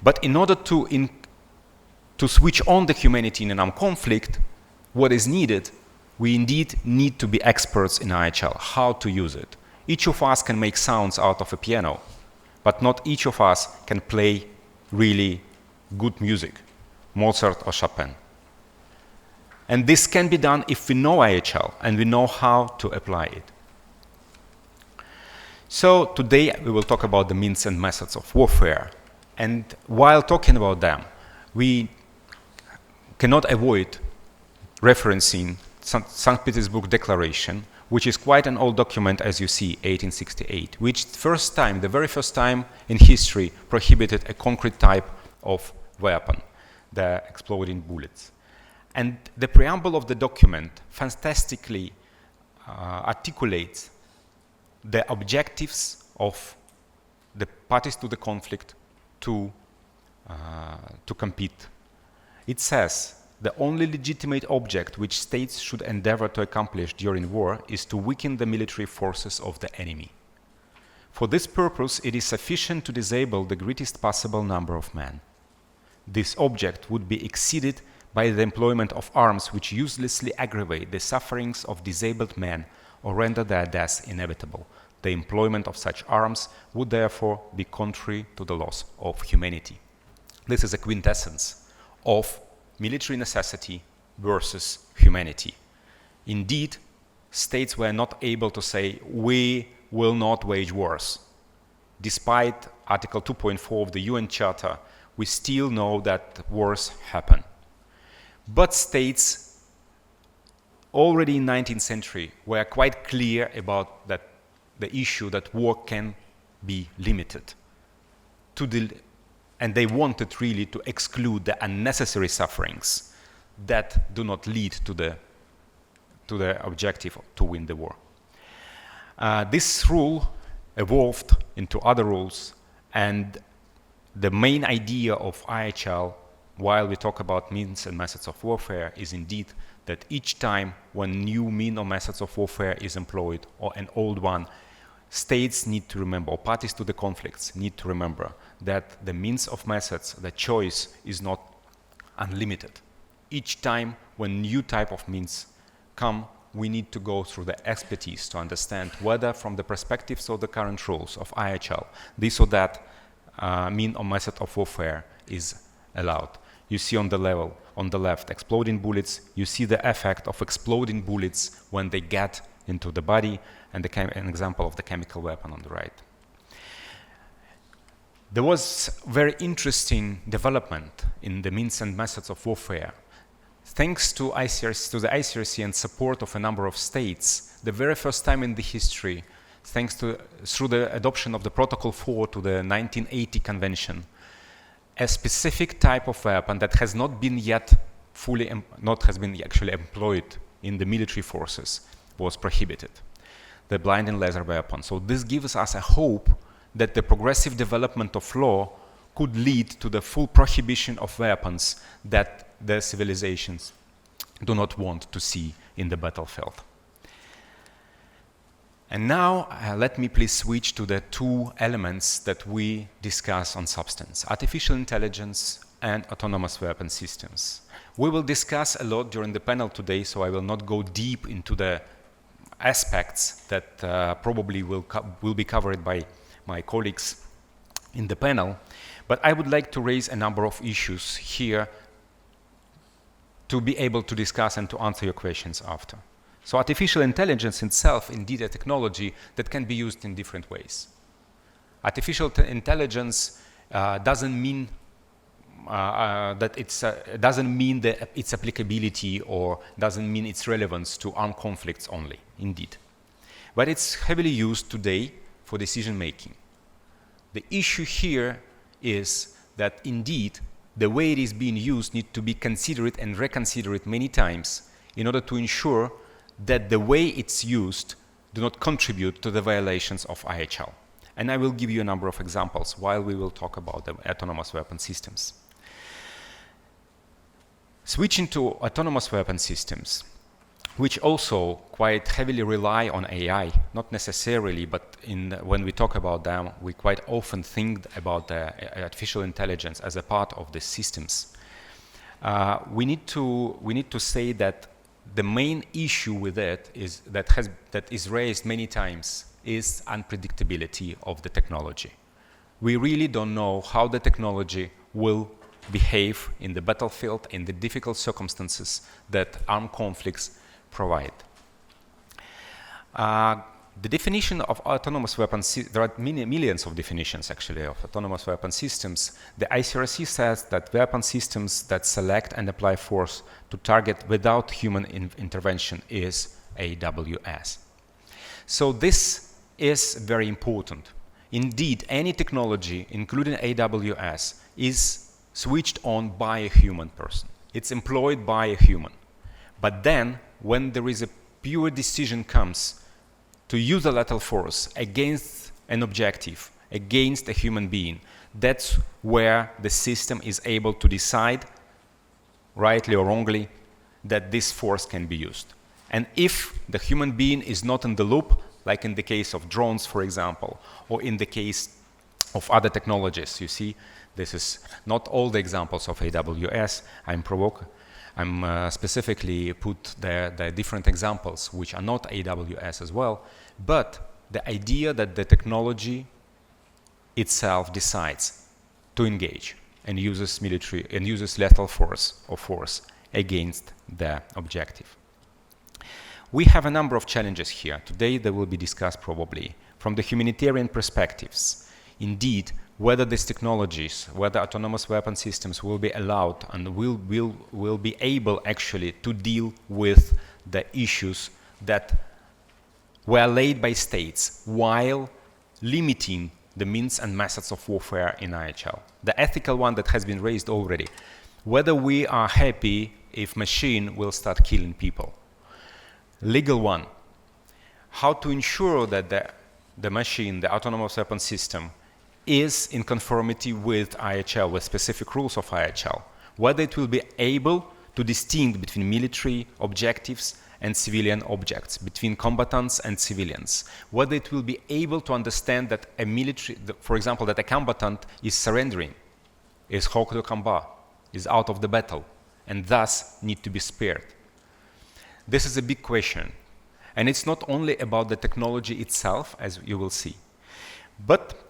But in order to switch on the humanity in an armed conflict, what is needed, we indeed need to be experts in IHL, how to use it. Each of us can make sounds out of a piano, but not each of us can play really good music, Mozart or Chopin. And this can be done if we know IHL and we know how to apply it. So today we will talk about the means and methods of warfare. And while talking about them, we cannot avoid referencing St. Petersburg Declaration, which is quite an old document, as you see, 1868, which the very first time in history prohibited a concrete type of weapon, the exploding bullets. And the preamble of the document fantastically articulates the objectives of the parties to the conflict to compete. It says, the only legitimate object which states should endeavor to accomplish during war is to weaken the military forces of the enemy. For this purpose, it is sufficient to disable the greatest possible number of men. This object would be exceeded by the employment of arms which uselessly aggravate the sufferings of disabled men or render their death inevitable. The employment of such arms would therefore be contrary to the laws of humanity. This is a quintessence of military necessity versus humanity. Indeed, states were not able to say, we will not wage wars. Despite Article 2.4 of the UN Charter, we still know that wars happen. But states already in the 19th century were quite clear about the issue that war can be limited. And they wanted really to exclude the unnecessary sufferings that do not lead to the objective to win the war. This rule evolved into other rules, and the main idea of IHL, while we talk about means and methods of warfare, is indeed that each time when new mean or methods of warfare is employed, or an old one, states need to remember, or parties to the conflicts need to remember, that the means of methods, the choice is not unlimited. Each time when new type of means come, we need to go through the expertise to understand whether from the perspectives of the current rules of IHL, this or that mean or method of warfare is allowed. You see on the left, exploding bullets. You see the effect of exploding bullets when they get into the body, and an example of the chemical weapon on the right. There was very interesting development in the means and methods of warfare. Thanks to the ICRC and support of a number of states, the very first time in the history, through the adoption of the Protocol 4 to the 1980 Convention, a specific type of weapon that has not been yet actually employed in the military forces was prohibited, the blinding laser weapon. So this gives us a hope that the progressive development of law could lead to the full prohibition of weapons that the civilizations do not want to see in the battlefield. And now let me please switch to the two elements that we discuss on substance: artificial intelligence and autonomous weapon systems. We will discuss a lot during the panel today, so I will not go deep into the aspects that probably will be covered by my colleagues in the panel, but I would like to raise a number of issues here to be able to discuss and to answer your questions after. So artificial intelligence itself, indeed a technology that can be used in different ways. Artificial intelligence doesn't mean that its applicability or doesn't mean its relevance to armed conflicts only, indeed. But it's heavily used today for decision making. The issue here is that indeed the way it is being used needs to be considered and reconsidered many times in order to ensure that the way it's used do not contribute to the violations of IHL. And I will give you a number of examples while we will talk about the autonomous weapon systems. Switching to autonomous weapon systems, which also quite heavily rely on AI, not necessarily, but when we talk about them, we quite often think about the artificial intelligence as a part of the systems. We need to say that the main issue with it is that is raised many times is unpredictability of the technology. We really don't know how the technology will behave in the battlefield in the difficult circumstances that armed conflicts provide. The definition of autonomous weapons, there are millions of definitions actually of autonomous weapon systems. The ICRC says that weapon systems that select and apply force to target without human intervention is AWS. So this is very important. Indeed, any technology, including AWS, is switched on by a human person. It's employed by a human. But then, when there is a pure decision comes to use a lethal force against an objective, against a human being, that's where the system is able to decide, rightly or wrongly, that this force can be used. And if the human being is not in the loop, like in the case of drones, for example, or in the case of other technologies, you see, this is not all the examples of AWS. I'm specifically put the different examples which are not AWS as well, but the idea that the technology itself decides to engage and uses lethal force or force against the objective. We have a number of challenges here. Today they will be discussed probably from the humanitarian perspectives. Indeed, whether these technologies, whether autonomous weapon systems will be allowed and will be able actually to deal with the issues that were laid by states while limiting the means and methods of warfare in IHL. The ethical one that has been raised already, whether we are happy if machine will start killing people. Legal one, how to ensure that the machine, the autonomous weapon system, is in conformity with IHL, with specific rules of IHL, whether it will be able to distinguish between military objectives and civilian objects, between combatants and civilians, whether it will be able to understand that a military, for example, that a combatant is surrendering, is hors de combat, is out of the battle, and thus need to be spared. This is a big question, and it's not only about the technology itself, as you will see, but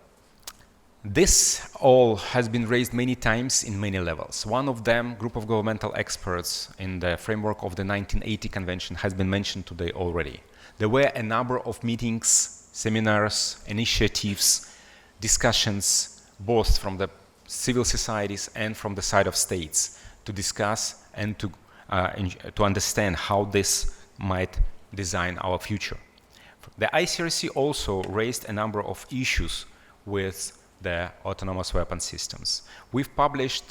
this all has been raised many times in many levels. One of them, group of governmental experts in the framework of the 1980 convention, has been mentioned today already. There were a number of meetings, seminars, initiatives, discussions, both from the civil societies and from the side of states, to discuss and to understand how this might design our future. The ICRC also raised a number of issues with the autonomous weapon systems. We've published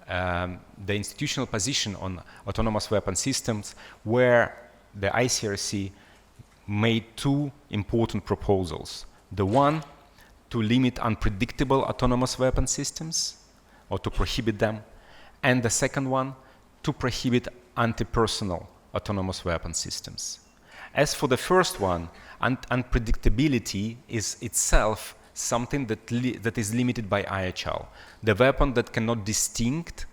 the institutional position on autonomous weapon systems, where the ICRC made two important proposals. The one, to limit unpredictable autonomous weapon systems, or to prohibit them, and the second one, to prohibit anti-personnel autonomous weapon systems. As for the first one, unpredictability is itself something that is limited by IHL. The weapon that cannot distinct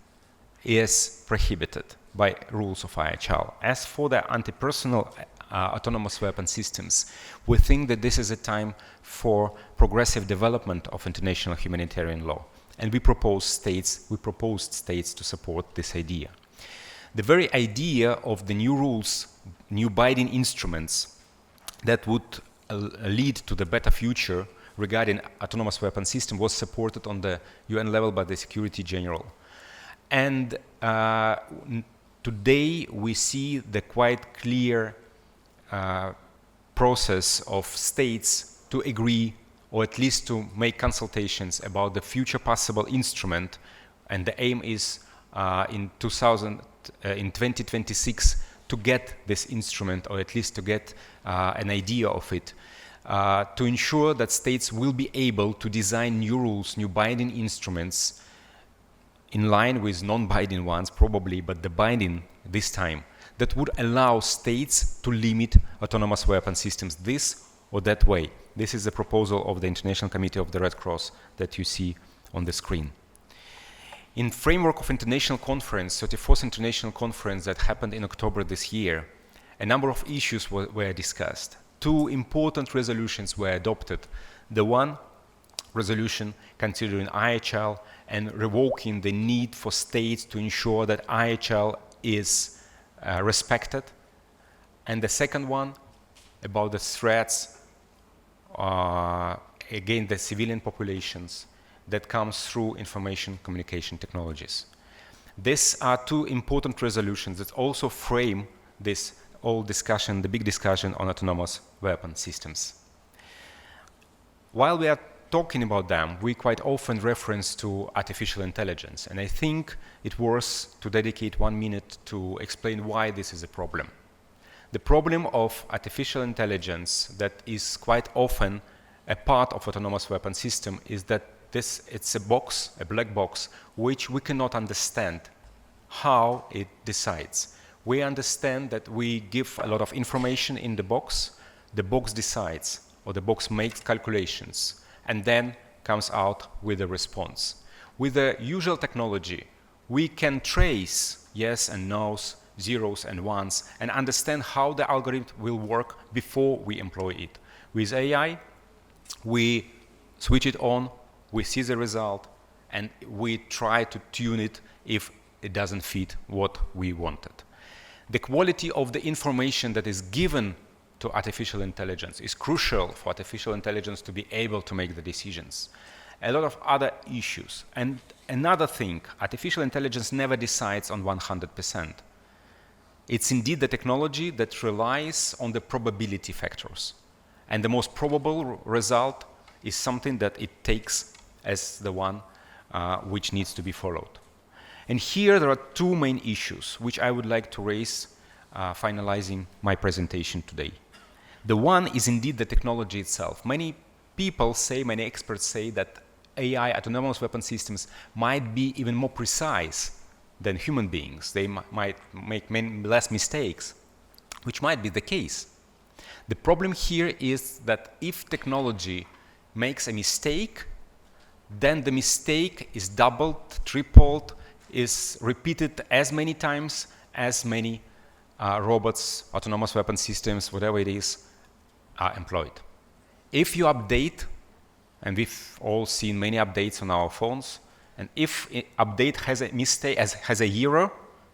is prohibited by rules of IHL. As for the anti-personnel autonomous weapon systems, we think that this is a time for progressive development of international humanitarian law, and we proposed states to support this idea. The very idea of the new rules, new binding instruments that would lead to the better future regarding autonomous weapon system was supported on the UN level by the Secretary General. And today we see the quite clear process of states to agree, or at least to make consultations about the future possible instrument, and the aim is in 2026 to get this instrument, or at least to get an idea of it, to ensure that states will be able to design new rules, new binding instruments, in line with non-binding ones probably, but the binding this time, that would allow states to limit autonomous weapon systems this or that way. This is the proposal of the International Committee of the Red Cross that you see on the screen. In framework of international conference, 34th International Conference that happened in October this year, a number of issues were discussed. Two important resolutions were adopted. The one resolution considering IHL and revoking the need for states to ensure that IHL is respected. And the second one about the threats against the civilian populations that comes through information communication technologies. These are two important resolutions that also frame this whole discussion, the big discussion on autonomous weapon systems. While we are talking about them, we quite often reference to artificial intelligence, and I think it worth to dedicate 1 minute to explain why this is a problem. The problem of artificial intelligence that is quite often a part of autonomous weapon system is that it's a box, a black box, which we cannot understand how it decides. We understand that we give a lot of information in the box decides, or the box makes calculations, and then comes out with a response. With the usual technology, we can trace yes and no's, zeros and ones, and understand how the algorithm will work before we employ it. With AI, we switch it on, we see the result, and we try to tune it if it doesn't fit what we wanted. The quality of the information that is given to artificial intelligence is crucial for artificial intelligence to be able to make the decisions. A lot of other issues. And another thing, artificial intelligence never decides on 100%. It's indeed the technology that relies on the probability factors. And the most probable result is something that it takes as the one which needs to be followed. And here there are two main issues which I would like to raise finalizing my presentation today. The one is indeed the technology itself. Many people say, many experts say that AI, autonomous weapon systems, might be even more precise than human beings. They might make less mistakes, which might be the case. The problem here is that if technology makes a mistake, then the mistake is doubled, tripled, is repeated as many times as many robots, autonomous weapon systems, whatever it is, are employed. If you update, and we've all seen many updates on our phones, and if an update has a mistake, has a error,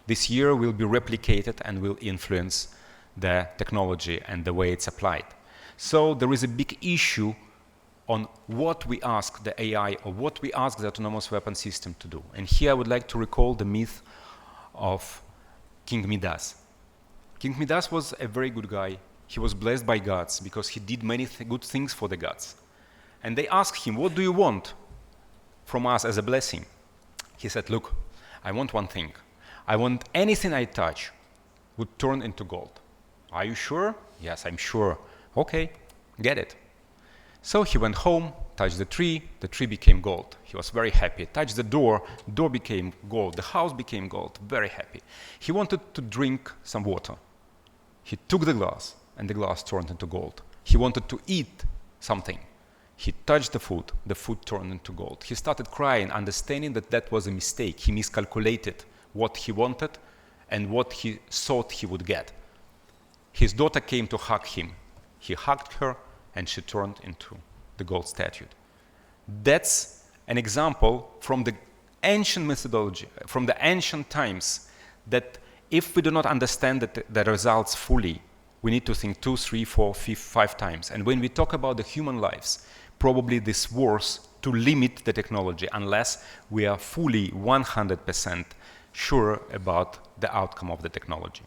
this error will be replicated and will influence the technology and the way it's applied. So there is a big issue on what we ask the AI or what we ask the autonomous weapon system to do. And here I would like to recall the myth of King Midas. King Midas was a very good guy. He was blessed by gods because he did many good things for the gods. And they asked him, what do you want from us as a blessing? He said, look, I want one thing. I want anything I touch would turn into gold. Are you sure? Yes, I'm sure. Okay, get it. So he went home, touched the tree became gold. He was very happy. Touched the door became gold. The house became gold, very happy. He wanted to drink some water. He took the glass, and the glass turned into gold. He wanted to eat something. He touched the food turned into gold. He started crying, understanding that that was a mistake. He miscalculated what he wanted and what he thought he would get. His daughter came to hug him. He hugged her, and she turned into the gold statue. That's an example from the ancient methodology, from the ancient times, that if we do not understand the results fully, we need to think 2, 3, 4, 5 times. And when we talk about the human lives, probably this works to limit the technology unless we are fully 100% sure about the outcome of the technology.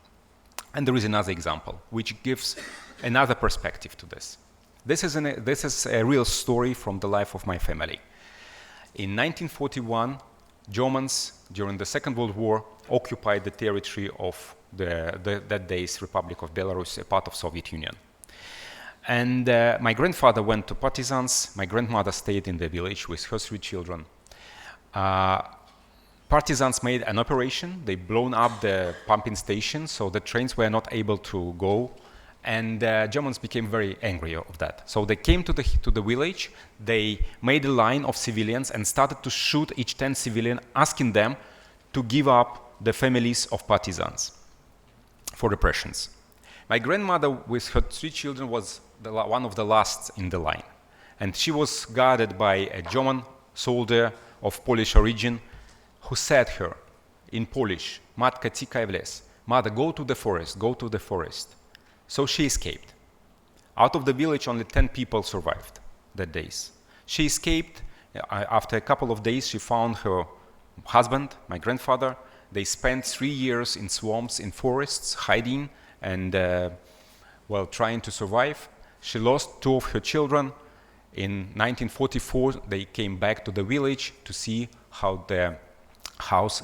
And there is another example which gives another perspective to this. This is a real story from the life of my family. In 1941, Germans, during the Second World War, occupied the territory of that day's Republic of Belarus, a part of Soviet Union. And my grandfather went to partisans. My grandmother stayed in the village with her 3 children. Partisans made an operation. They blown up the pumping station, so the trains were not able to go. And Germans became very angry of that. So they came to the village. They made a line of civilians and started to shoot each 10 civilians, asking them to give up the families of partisans for repressions. My grandmother, with her 3 children, was one of the last in the line. And she was guarded by a German soldier of Polish origin who said her in Polish, Matka, tikaj w les. Mother, go to the forest, go to the forest. So she escaped. Out of the village, only 10 people survived that days. She escaped. After a couple of days, she found her husband, my grandfather. They spent 3 years in swamps, in forests, hiding and trying to survive. She lost 2 of her children. In 1944, they came back to the village to see how the house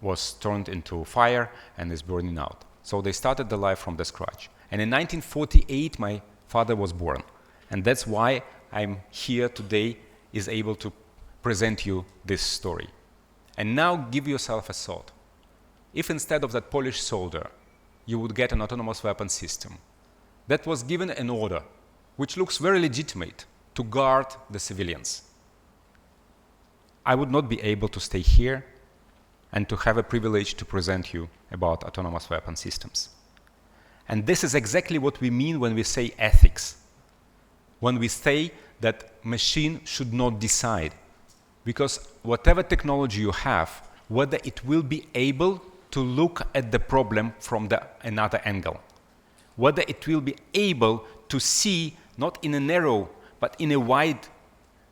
was turned into fire and is burning out. So they started the life from the scratch. And in 1948, my father was born. And that's why I'm here today, is able to present you this story. And now give yourself a thought. If instead of that Polish soldier, you would get an autonomous weapon system that was given an order, which looks very legitimate, to guard the civilians, I would not be able to stay here and to have a privilege to present you about autonomous weapon systems. And this is exactly what we mean when we say ethics. When we say that machine should not decide. Because whatever technology you have, whether it will be able to look at the problem from another angle, whether it will be able to see, not in a narrow, but in a wide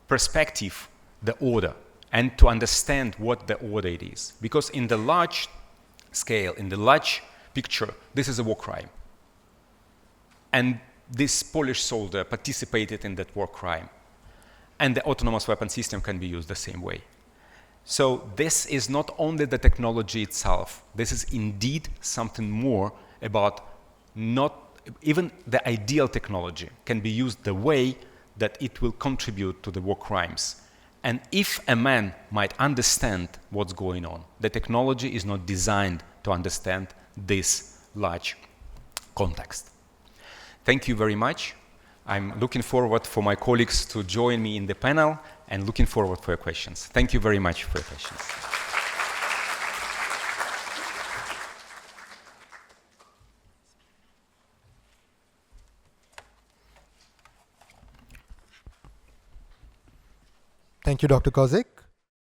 perspective, the order, and to understand what the order it is. Because in the large scale, in the large picture, this is a war crime. And this Polish soldier participated in that war crime. And the autonomous weapon system can be used the same way. So this is not only the technology itself. This is indeed something more about not even the ideal technology can be used the way that it will contribute to the war crimes. And if a man might understand what's going on, the technology is not designed to understand this large context. Thank you very much. I'm looking forward for my colleagues to join me in the panel and looking forward for your questions. Thank you very much for your questions. Thank you, Dr. Kozik.